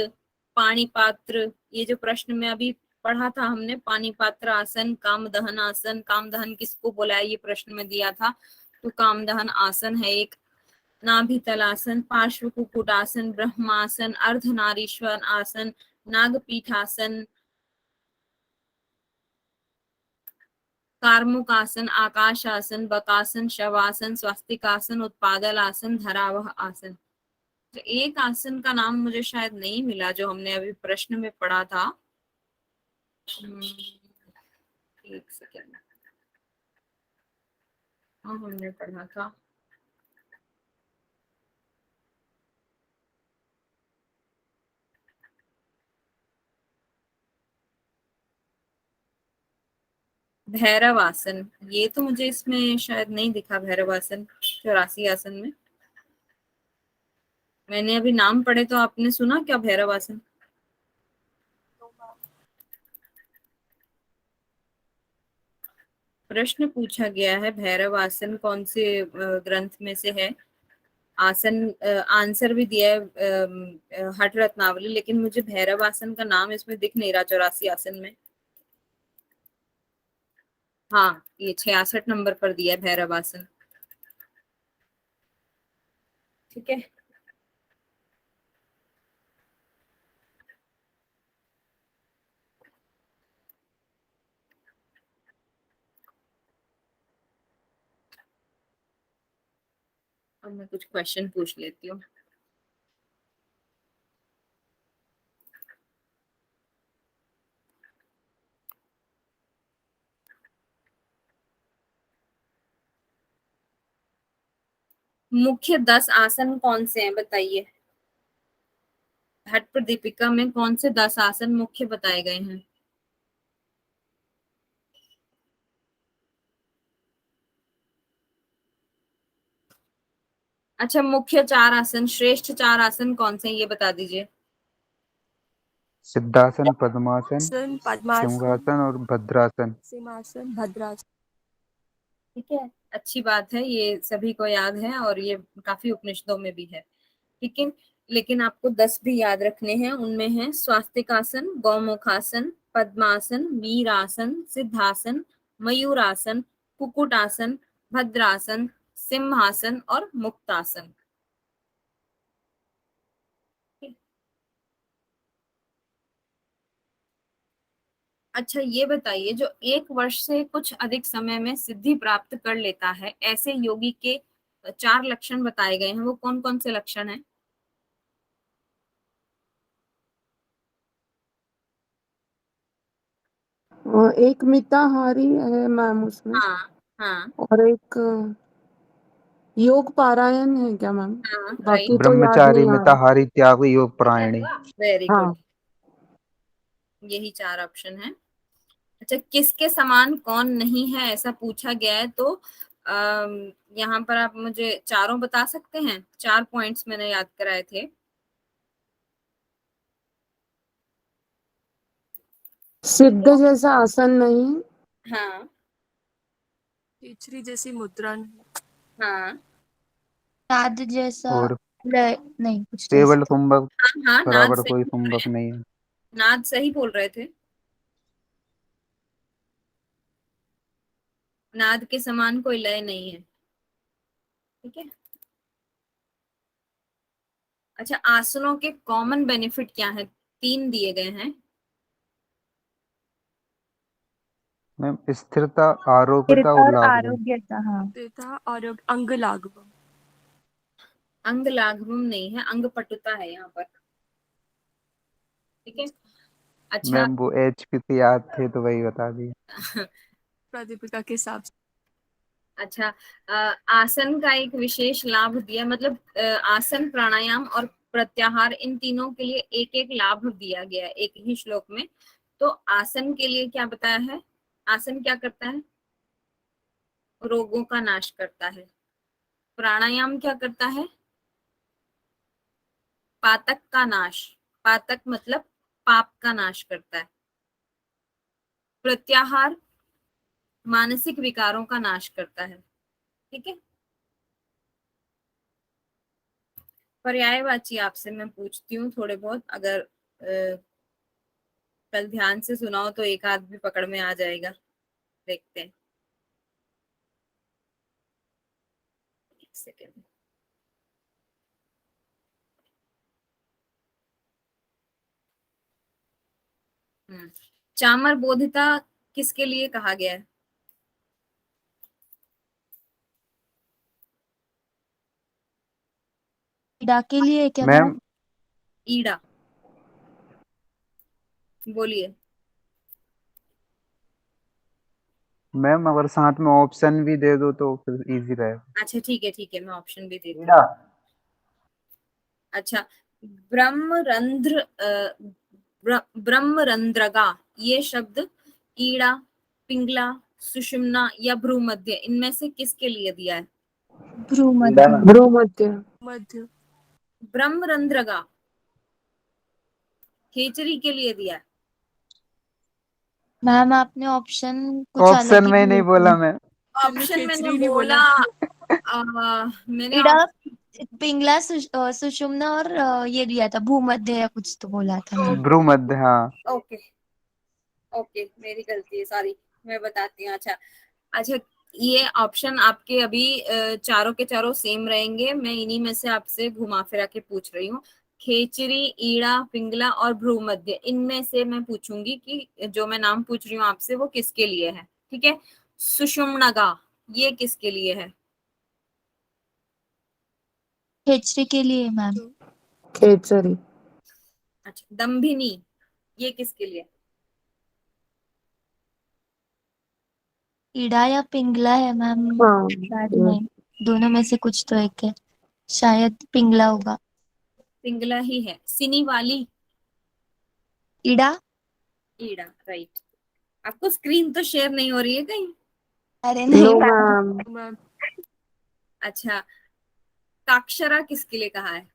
पानी पात्र। ये जो प्रश्न में अभी पढ़ा था हमने, पानी पात्र आसन, कामदहन आसन। कामदहन किसको बोला है, ये प्रश्न में दिया था, तो कामदहन आसन है एक। नाभितलासन, पार्श्व कुक्कुटासन, ब्रह्मासन, अर्धनारीश्वर आसन, नागपीठासन, कार्मुकासन, आकाशासन, बकासन, शवासन, स्वस्तिकासन, उत्पादल आसन, धरावह आसन। तो एक आसन का नाम मुझे शायद नहीं मिला जो हमने अभी प्रश्न में पढ़ा था। एक सेकेंड, हाँ हमने पढ़ा था। भैरव आसन, ये तो मुझे इसमें शायद नहीं दिखा। भैरव आसन 84 आसन में मैंने अभी नाम पढ़े, तो आपने सुना क्या भैरव आसन? प्रश्न पूछा गया है भैरव आसन कौन से ग्रंथ में से है। आसन आंसर भी दिया है हठ रत्नावली, लेकिन मुझे भैरव आसन का नाम इसमें दिख नहीं रहा 84 आसन में। हाँ, ये 66 नंबर पर दिया है भैरव आसन। ठीक है, अब मैं कुछ क्वेश्चन पूछ लेती हूँ। मुख्य 10 आसन कौन से हैं, बताइए। हठ प्रदीपिका में कौन से 10 आसन मुख्य बताए गए हैं? अच्छा, मुख्य 4 आसन, श्रेष्ठ 4 आसन कौन से हैं, ये बता दीजिए। सिद्धासन, पद्मासन, पद्मासन सिंहासन और भद्रासन। सिंहासन भद्रासन। ठीक है, अच्छी बात है, ये सभी को याद है और ये काफी उपनिषदों में भी है। ठीक है, लेकिन आपको 10 भी याद रखने हैं। उनमें है स्वास्तिकासन, गौमुखासन, पद्मासन, वीरासन, सिद्धासन, मयूरासन, कुक्कुटासन, भद्रासन, सिंहासन और मुक्तासन। अच्छा, ये बताइए, जो 1 वर्ष से कुछ अधिक समय में सिद्धि प्राप्त कर लेता है, ऐसे योगी के 4 लक्षण बताए गए हैं, वो कौन कौन से लक्षण हैं? एक मिताहारी है मैम उसमें, हाँ हाँ और एक योग पारायण है क्या मैम? हाँ, राइट, बाकी तो याद ब्रह्मचारी, नहीं आ रहा। मिताहारी, त्यागी, योग परायणी। वेरी हाँ। गुड, यही 4 ऑप्शन है। अच्छा, किसके समान कौन नहीं है, ऐसा पूछा गया है, तो यहाँ पर आप मुझे चारों बता सकते हैं? 4 पॉइंट्स मैंने याद कराए थे। सिद्ध जैसा आसन नहीं, हाँ तीसरी जैसी मुद्रा नहीं। हाँ नाद जैसा और नहीं कुछ तो केवल ऐसा। कुंभक हाँ हाँ, नाद बराबर सही कोई बोल रहे कुंभक हैं, नहीं है। नाद सही बोल रहे थे। नाद के समान कोई लय नहीं है। ठीक है, अच्छा, आसनों के कॉमन बेनिफिट क्या है? 3 दिए गए हैं। मैम स्थिरता, आरोग्यता स्थिरता और और लाघव। आरोग्यता। हाँ, तथा और अंग लाघवम। अंग लाघवम नहीं है, अंग पटुता है यहाँ पर। ठीक है। अच्छा मैम वो HP से याद थे तो वही बता दिए। प्रातिपदिका के हिसाब से। अच्छा, आसन का एक विशेष लाभ दिया, मतलब आसन, प्राणायाम और प्रत्याहार, इन तीनों के लिए एक एक लाभ दिया गया है एक ही श्लोक में। तो आसन के लिए क्या बताया है? आसन क्या करता है? रोगों का नाश करता है। प्राणायाम क्या करता है? पातक का नाश, पातक मतलब पाप का नाश करता है। प्रत्याहार मानसिक विकारों का नाश करता है। ठीक है। पर्यायवाची आपसे मैं पूछती हूँ थोड़े बहुत, अगर कल ध्यान से सुनाओ तो एक आध भी पकड़ में आ जाएगा। देखते हैं, एक सेकेंड। चामर बोधिता किसके लिए कहा गया है? ईड़ा के लिए क्या मैम मैम? ईड़ा, बोलिए। मैम अगर साथ में ऑप्शन भी दे दो तो फिर इजी रहेगा। अच्छा ठीक है, ठीक है, मैं ऑप्शन भी देती हूँ। ईड़ा। अच्छा, ब्रह्मरंध्र, ब्रह्मरंध्रगा, ये शब्द ईड़ा, पिंगला, सुषुम्ना या भ्रूमध्य, इनमें से किसके लिए दिया है? भ्रूमध्य। भ्रूमध्य। मध्य। ब्रह्मरंध्रगा खेचरी के लिए दिया है। मैम आपने ऑप्शन कुछ अलग ऑप्शन ही में नहीं दिए बोला थे। मैं। हमने ऑप्शन मैंने खेचरी नहीं बोला, मैंने ईड़ा, पिंगला, सुषुम्ना और ये दिया था भूमध्य या कुछ तो बोला था मैम। भ्रूमध्य, हाँ। ओके, ओके, मेरी गलती है, सॉरी। मैं बताती हूँ। अच्छा, अच्छा, ये ऑप्शन आपके अभी चारों के चारों सेम रहेंगे। मैं इन्हीं में से आपसे घुमा फिरा के पूछ रही हूँ। खेचरी, ईड़ा, पिंगला और भ्रूमध्य, इनमें से मैं पूछूंगी कि जो मैं नाम पूछ रही हूँ आपसे वो किसके लिए है। ठीक है। सुषुम्नागा, ये किसके लिए है? खेचरी के लिए मैम। खेचरी। अच्छा, दंभिनी, ये किसके लिए? ईड़ा या पिंगला है मैम, हाँ शायद नहीं, दोनों में से कुछ तो एक है, शायद पिंगला होगा। पिंगला ही है। सिनी वाली, ईड़ा। ईड़ा, राइट। आपको स्क्रीन तो शेयर नहीं हो रही है कहीं? अरे नहीं नो मैम। मैम। मैम अच्छा, काक्षरा किसके लिए कहा है?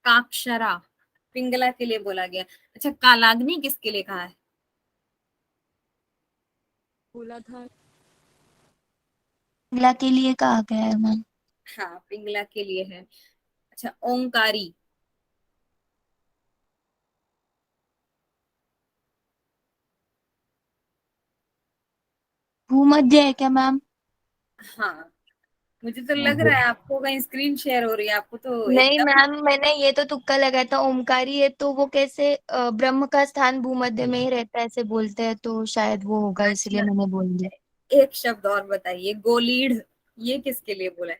काक्षरा पिंगला के लिए बोला गया। अच्छा, कालाग्नि किसके लिए कहा है? बोला था। पिंगला के लिए कहा गया है मैम। हाँ, पिंगला के लिए है। अच्छा, ओंकारी, भूमध्य है क्या मैम? हाँ, मुझे तो लग रहा है आपको कहीं स्क्रीन शेयर हो रही है, आपको तो नहीं एकदम। मैम, मैंने ये तो तुक्का लगाया था, ओमकारी है तो वो कैसे ब्रह्म का स्थान भूमध्य में ही रहता है ऐसे बोलते हैं, तो शायद वो होगा, इसलिए अच्छा, मैंने बोल दिया। एक शब्द और बताइए, गोलीढ़, ये किसके लिए बोला है?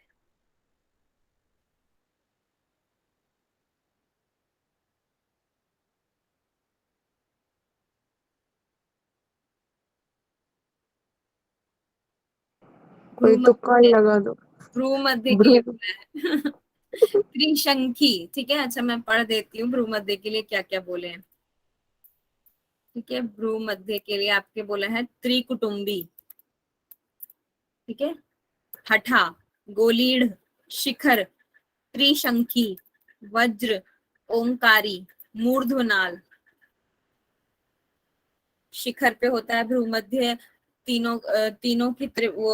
कोई तुक्का ही भ्रूमध्य, लगा दो। भ्रूमध्य के लिए भ्रू बोला है। त्रिशंखी, ठीक है। अच्छा, मैं पढ़ देती हूँ भ्रूमध्य के लिए क्या क्या बोले हैं। ठीक है, भ्रूमध्य के लिए आपके बोला है त्रिकुटुंबी, ठीक है, हठा, गोलीढ़, शिखर, त्रिशंखी, वज्र, ओंकारी, मूर्ध्वनाल। शिखर पे होता है भ्रूमध्य, तीनों की वो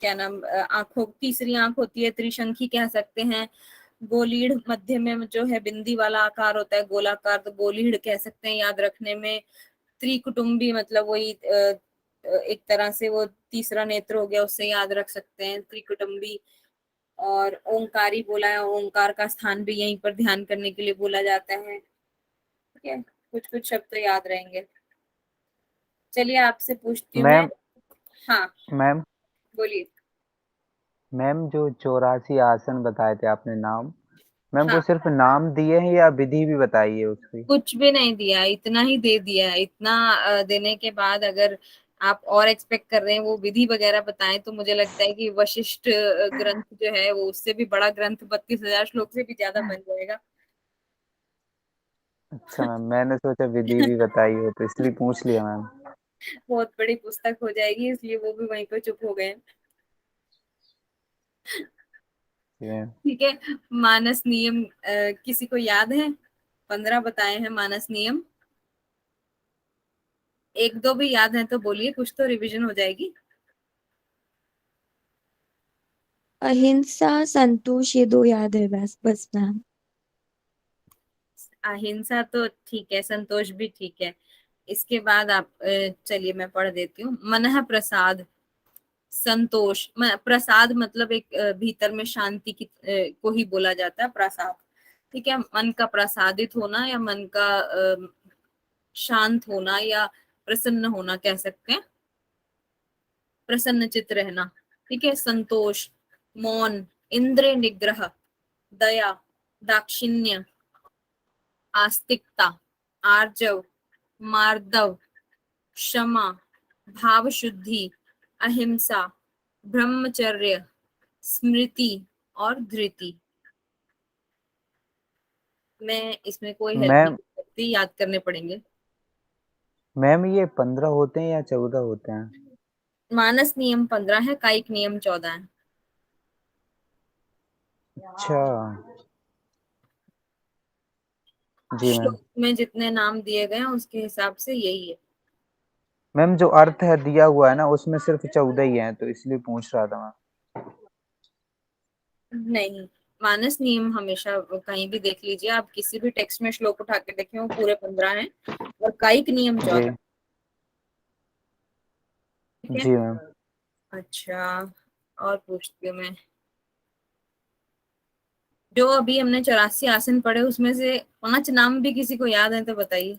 क्या नाम, आंखों, तीसरी आंख होती है, त्रिशंखी कह सकते हैं। गोलीढ़ मध्य में जो है बिंदी वाला आकार होता है, गोलाकार, तो गोलीढ़ कह सकते हैं याद रखने में। त्रिकुटुंबी मतलब वही एक तरह से वो तीसरा नेत्र हो गया, उससे याद रख सकते हैं त्रिकुटुंबी। और ओंकारी बोला है, ओंकार का स्थान भी यहीं पर ध्यान करने के लिए बोला जाता है। ठीक है, कुछ कुछ शब्द तो याद रहेंगे। चलिए आपसे पूछती हूँ मैं। मैम हाँ, मैम बोलिए। मैम जो 84 आसन बताए थे आपने नाम, मैम वो हाँ, सिर्फ नाम दिए हैं या विधि भी बताई है उसकी? कुछ भी नहीं दिया, इतना ही दे दिया है। इतना देने के बाद अगर आप और एक्सपेक्ट कर रहे हैं वो विधि वगैरह बताएं, तो मुझे लगता है कि वशिष्ठ ग्रंथ जो है वो उससे भी बड़ा ग्रंथ 32,000 श्लोक से भी ज्यादा बन जाएगा। अच्छा मैम, मैंने सोचा विधि भी बताई हो तो इसलिए पूछ लिया मैम। बहुत बड़ी पुस्तक हो जाएगी, इसलिए वो भी वहीं पे चुप हो गए हैं। जी मैम। ठीक है, मानस नियम किसी को याद है? 15 बताए हैं मानस नियम। एक दो भी याद है तो बोलिए, कुछ तो रिवीजन हो जाएगी। अहिंसा, संतोष, ये 2 याद है बस बस मैम। अहिंसा तो ठीक है, संतोष भी ठीक है। इसके बाद आप चलिए मैं पढ़ देती हूँ। मनः प्रसाद, संतोष। प्रसाद मतलब एक भीतर में शांति की को ही बोला जाता है प्रसाद। ठीक है, मन का प्रसादित होना या मन का शांत होना या प्रसन्न होना कह सकते हैं, प्रसन्न चित्त रहना। ठीक है, संतोष, मौन, इंद्रिय निग्रह, दया, दाक्षिण्य, आस्तिकता, आर्जव, मार्दव, क्षमा, भाव शुद्धि, अहिंसा, ब्रह्मचर्य, स्मृति और धृति। मैं इसमें कोई हेल्प नहीं मैम कर सकती, याद करने पड़ेंगे। मैम ये 15 होते हैं या 14 होते हैं? मानस नियम 15 है, कायिक नियम 14 है। अच्छा जी मैम। श्लोक में जितने नाम दिए गए हैं उसके हिसाब से यही है। मैम जो अर्थ है दिया हुआ है ना उसमें सिर्फ 14 ही हैं तो इसलिए पूछ रहा था मैं। नहीं, मानस नियम हमेशा कहीं भी देख लीजिए आप, किसी भी टेक्स्ट में श्लोक उठा के देखें वो पूरे 15 हैं, और कायिक नियम 14। जी ठीक है, जी मैम। अच्छा और पूछती हूँ मैं, जो अभी हमने 84 आसन पढ़े उसमें से 5 नाम भी किसी को याद है तो बताइए।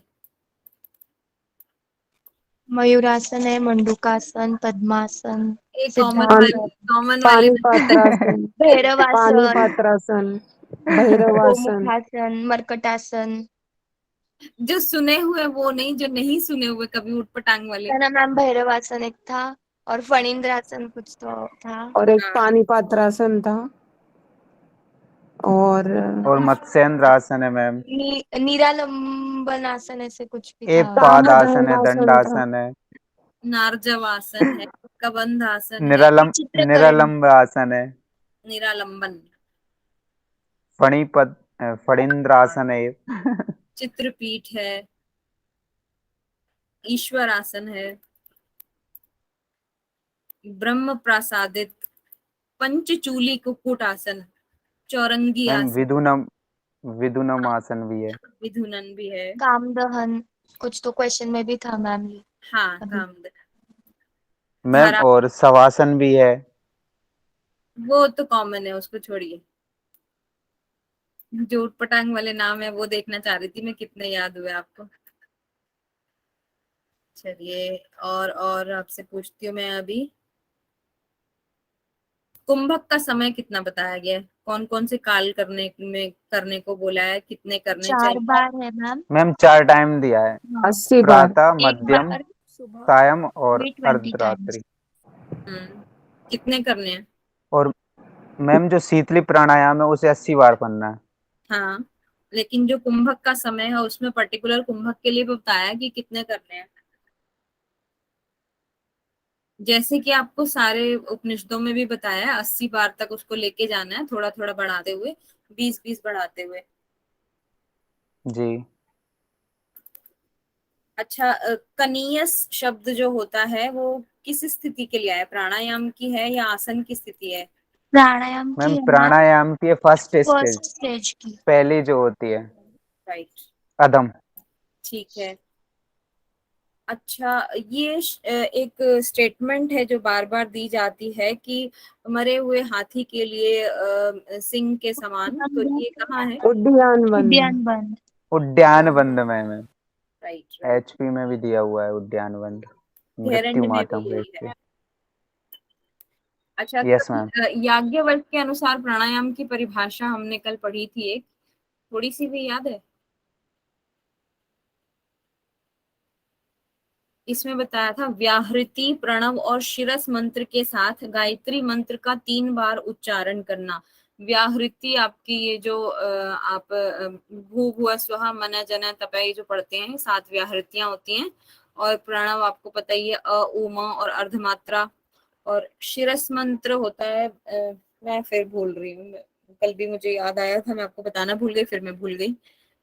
मयूरासन है, मंडूकासन, पद्मासन, एक सिद्धासन, कॉमन वाले पानीपात्रासन, भैरवासन, पानीपात्रासन, भैरवासन, गोमुखासन, मरकटासन। जो सुने हुए वो नहीं, जो नहीं सुने हुए कभी उठ पटांग वाले। है ना मैम, भैरवासन एक था और फणींद्रासन कुछ तो था। और एक हाँ, पानीपात्रासन था, और और मत्स्येंद्र आसन है मैम। निरालंबन आसन ऐसे कुछ भी एक था। पाद आसन है, कामधेनुआसन था। दंडासन है, नार्जव आसन है, कबंध आसन है, विचित्रकरण, निरालंब आसन है, निरालंबन, फणिपद फणींद्र आसन है एक। चित्रपीठ है, ईश्वर आसन है, ब्रह्म प्रासादित, पंचचूली कुक्कुट आसन, चौरंगी मैम आसन, विदुनम आसन भी है। विधुनन भी है। कामदहन कुछ तो क्वेश्चन में भी था मैम ये हाँ, अभी। काम मैम धारा, और शवासन भी है। वो तो कॉमन है, उसको छोड़िए। जो उटपटांग वाले नाम है वो देखना चाह रही थी मैं, कितने याद हुए आपको। चलिए और आपसे पूछती हूँ मैं अभी, कुंभक का समय कितना बताया गया है? कौन कौन से काल करने को बोला है, कितने करने 4 चाहिए? बार है मैम। मैम 4 टाइम दिया है, हाँ, 80 बार। प्रातः, एक मध्यम, बार सुबह सायं और भी 20 टाइम्स। अर्धरात्रि। कितने करने हैं? और मैम जो शीतली प्राणायाम है उसे 80 बार पढ़ना है। हाँ, लेकिन जो कुंभक का समय है उसमें पर्टिकुलर कुंभक के लिए भी बताया कि कितने करने हैं। जैसे कि आपको सारे उपनिषदों में भी बताया है, 80 बार तक उसको लेके जाना है, थोड़ा थोड़ा बढ़ाते हुए, 20-20 बढ़ाते हुए। जी अच्छा, कनीयस शब्द जो होता है वो किस स्थिति के लिए आया? प्राणायाम की है या आसन की स्थिति है? प्राणायाम की मैम है मैम, प्राणायाम की फर्स्ट स्टेज, फर्स्ट स्टेज की। पहली जो होती है राइट, अधम। ठीक है। अच्छा, ये एक स्टेटमेंट है जो बार बार दी जाती है कि मरे हुए हाथी के लिए सिंह के समान, तो ये कहाँ है? उद्यान वन। उद्यान बंद। उद्यान बंद में मैम, राइट राइट, एचपी में भी दिया हुआ है उद्यान बंद, मृत्यु घेरंड में भी मातम यही रेट है। पे। अच्छा, यस मैम। याज्ञवल्क्य के अनुसार प्राणायाम की परिभाषा हमने कल पढ़ी थी एक, थोड़ी सी भी याद है? इसमें बताया था व्याहृति, प्रणव और शिरस मंत्र के साथ गायत्री मंत्र का 3 बार उच्चारण करना। व्याहृति आपकी ये जो आप भूर्भुवः स्वः मनः जनः तपः ये जो पढ़ते हैं 7 व्याहृतियां होती हैं, और प्रणव आपको पता ही है अ उ म और अर्धमात्रा, और शिरस मंत्र होता है मैं फिर भूल रही हूँ, कल भी मुझे याद आया था, मैं आपको बताना भूल गई, फिर मैं भूल गई।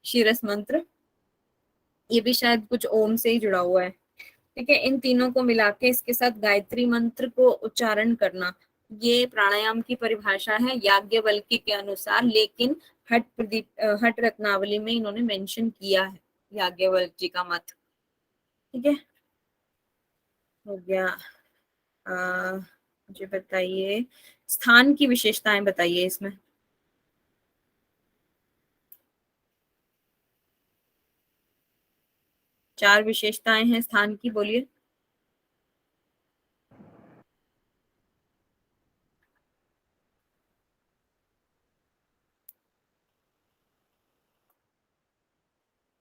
शिरस मंत्र ये भी शायद कुछ ओम से ही जुड़ा हुआ है, ठीक है। इन तीनों को मिला के इसके साथ गायत्री मंत्र को उच्चारण करना, ये प्राणायाम की परिभाषा है याज्ञवल्क्य के अनुसार, लेकिन हठ रत्नावली में इन्होंने मेंशन किया है याज्ञवल्क्य जी का मत, ठीक है। हो गया। मुझे बताइए स्थान की विशेषताएं बताइए इसमें। चार विशेषताएं हैं स्थान की, बोलिए।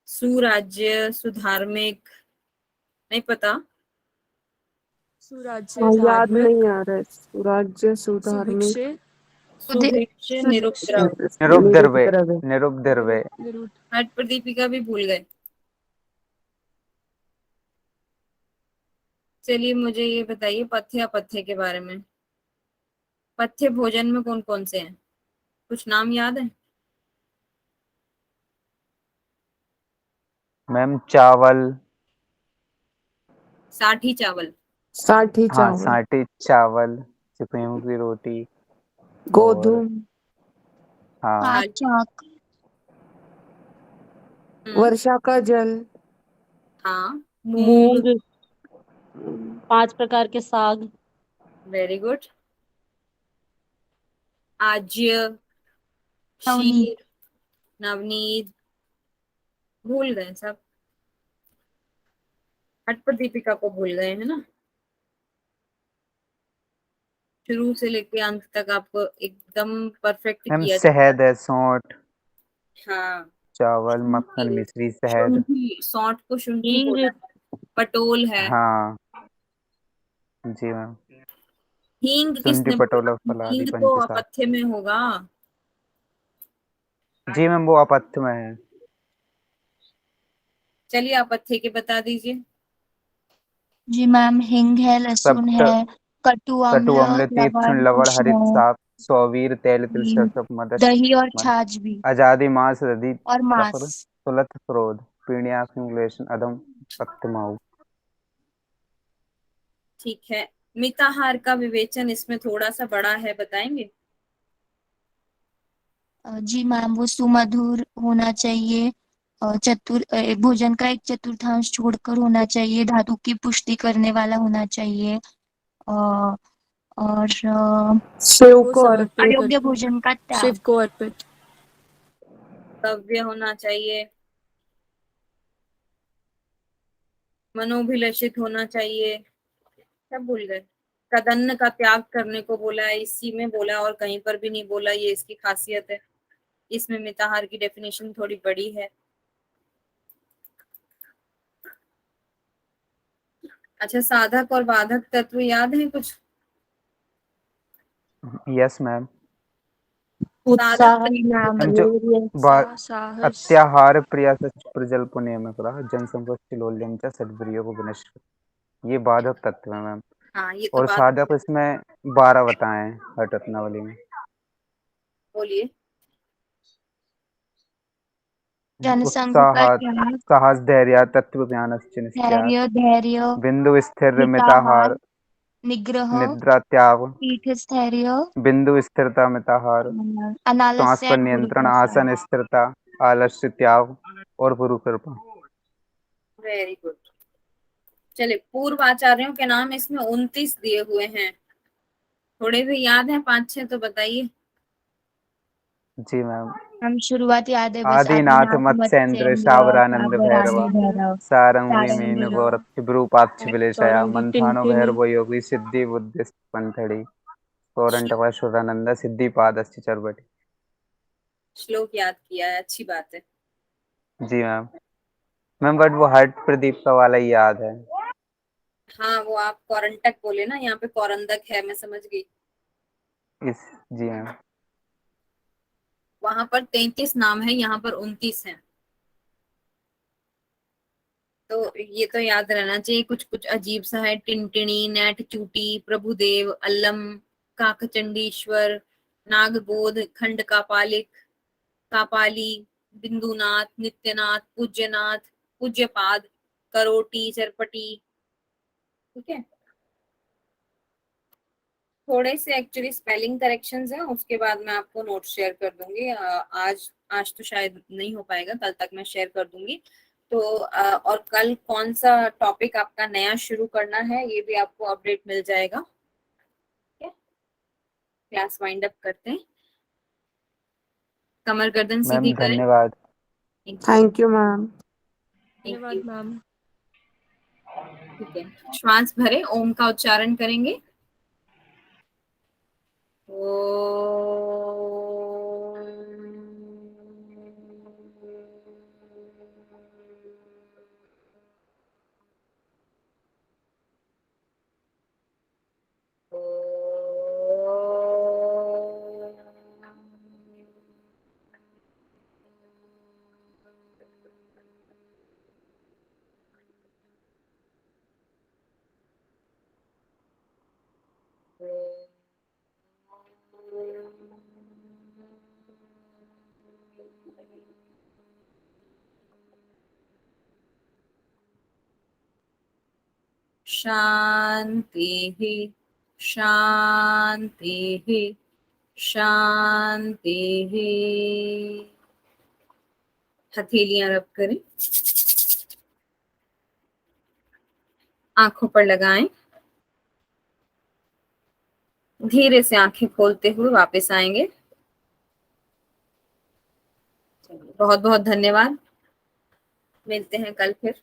सुराज्य, सुधार्मिक, नहीं पता। सुराज्य, हाँ, याद धार्मिक, नहीं आ रहा है। सुराज्य, सुधार्मिक, सुभिक्षे, सुभिक्ष, निरुपद्रव। निरुपद्रवे, निरुपद्रवे। निरुपद्रवे। निरुद्ध, हट प्रदीपिका भी भूल गए। चलिए मुझे ये बताइए पथ्य अपथ्य के बारे में। पथ्य भोजन में कौन कौन से हैं, कुछ नाम याद है? मैम चावल, साठी चावल, साठी हाँ चावल, साठी चावल, गेहूं की रोटी, और गोधूम, हाँ हाँ चाक, वर्षा का जल, हाँ मूंग, मूंग, 5 प्रकार के साग, वेरी गुड। आज्य, नवनीत, शीर, नवनीत, भूल गए सब। हट प्रदीपिका को भूल गए है ना। शुरू से लेके अंत तक आपको एकदम परफेक्ट मैम किया शहद है, सौंठ, हाँ, चावल, मक्खन, शुंठी, मिश्री, शहद, सौंठ को शुंठी हींग, बोला है, पटोल है। हाँ जी मैम, हींग शुंठी, किसने पटोला, बोला? फलादी, हींग तो पंचसार। अपथ्य में होगा। जी मैम वो अपथ्य में है। चलिए अपथ्य के बता दीजिए। जी मैम, हिंग है, लहसुन सप्त, है, कटु कटु, अम्ल, अम्ल, तीक्ष्ण, लवण, लवण, हरित, उष्ण, साप, सौवीर, तेल, तिल, घी, सरसप, मदच, दही और मद, छाछ भी, आजादी, मांस, दधि, और मांस। कफर, तुलत, क्रोध, पीणिया, क्लेशन, अधम, पक्तमाऊ। ठीक है, मिताहार का विवेचन इसमें थोड़ा सा बड़ा है, बताएंगे? जी मैम, वो सुमधुर होना चाहिए, भोजन का 1/4 छोड़कर होना चाहिए, धातु की पुष्टि करने वाला होना चाहिए, और शिव को को समर्पित अर्पित, अयोग्य करके, भोजन का शिव त्याग। को अर्पित, कव्य होना चाहिए, मनोभिलषित होना चाहिए, सब भूल गए। कदन्न का त्याग करने को बोला है, इसी में बोला और कहीं पर भी नहीं बोला, ये इसकी खासियत है। इसमें मिताहार की डेफिनेशन थोड़ी बड़ी है। अच्छा, साधक और बाधक तत्व याद है कुछ? Yes ma'am. उत्साह, साधक मैम, मैम जो उत्साह, साहस, अत्याहार प्रिया प्रजल पुण्य में करा जनसंपत्ति लोल्यम च सद्ब्रियो को विनश्य, ये बाधक तत्व है मैम। हाँ, ये तो और बात साधक इसमें 12 बताए हैं हठ रत्नावली में। बोलिए। जनसंघ का उत्साह, त्याग, साहस, धैर्य, तत्व ज्ञान, निश्चय, धैर्य, बिंदु स्थिर, मिताहार, मिताहार, निग्रह, निद्रा, त्याग, पीठ स्थैर्य, बिंदु स्थिरता, मिताहार, सांस अनालस्य पर एंड गुरु नियंत्रण, प्रसाद। आसन स्थिरता, आलस्य, त्याग और गुरु कृपा। Very good. चलिए, पूर्व आचार्यों के नाम इसमें 29 दिए हुए हैं, थोड़े भी याद हैं 5-6 तो बताइए। जी मैम। हम शुरुआत याद है बस, आदिनाथ, आदिनाथ, मत्स्येंद्र, मत्स्येंद्र, शावरानंद, भैरव, साबरानंद, भैरव, सारंगी, मीन, सारंगी, गोरक्ष, विरूपाक्ष, विलेशया, चौरंगी, मंथानो, टिनटिनी, भैरव, योगी, सिद्धि, बुद्धिस्ट, पंथड़ी, गौरंटकाशुरानंद सिद्धिपादस्य चरबटी। श्लोक याद किया है, अच्छी बात है। जी मैम। मैम बट वो हर्ट प्रदीप का वाला ही याद है। हाँ वो आप कौरंटक बोले ना, यहाँ पे कौरंदक है, मैं समझ गई। जी मैम। वहां पर 33 नाम है, यहाँ पर 29 है, तो ये तो याद रहना चाहिए। कुछ कुछ अजीब सा है, टिनटिनी, नेट चूटी, प्रभुदेव, अल्लम, काकचंडीश्वर, नागबोध, खंड कापालिक, कापाली, बिंदुनाथ, नित्यनाथ, पूज्यनाथ, पूज्यपाद, करोटी, चरपटी। ठीक है, थोड़े से एक्चुअली स्पेलिंग करेक्शंस हैं, उसके बाद मैं आपको नोट शेयर कर दूंगी। आज आज तो शायद नहीं हो पाएगा, कल तक मैं शेयर कर दूंगी। तो और कल कौन सा टॉपिक आपका नया शुरू करना है ये भी आपको अपडेट मिल जाएगा। ठीक है, क्लास वाइंड अप करते हैं। कमर गर्दन सीधी मैम करें। धन्यवाद। Thank you ma'am. धन्यवाद मैम। ठीक है, श्वास भरे ओम का उच्चारण करेंगे। शांति शांति शांति। हथेलियां रब करें, आंखों पर लगाएं, धीरे से आंखें खोलते हुए वापस आएंगे। बहुत बहुत धन्यवाद, मिलते हैं कल फिर।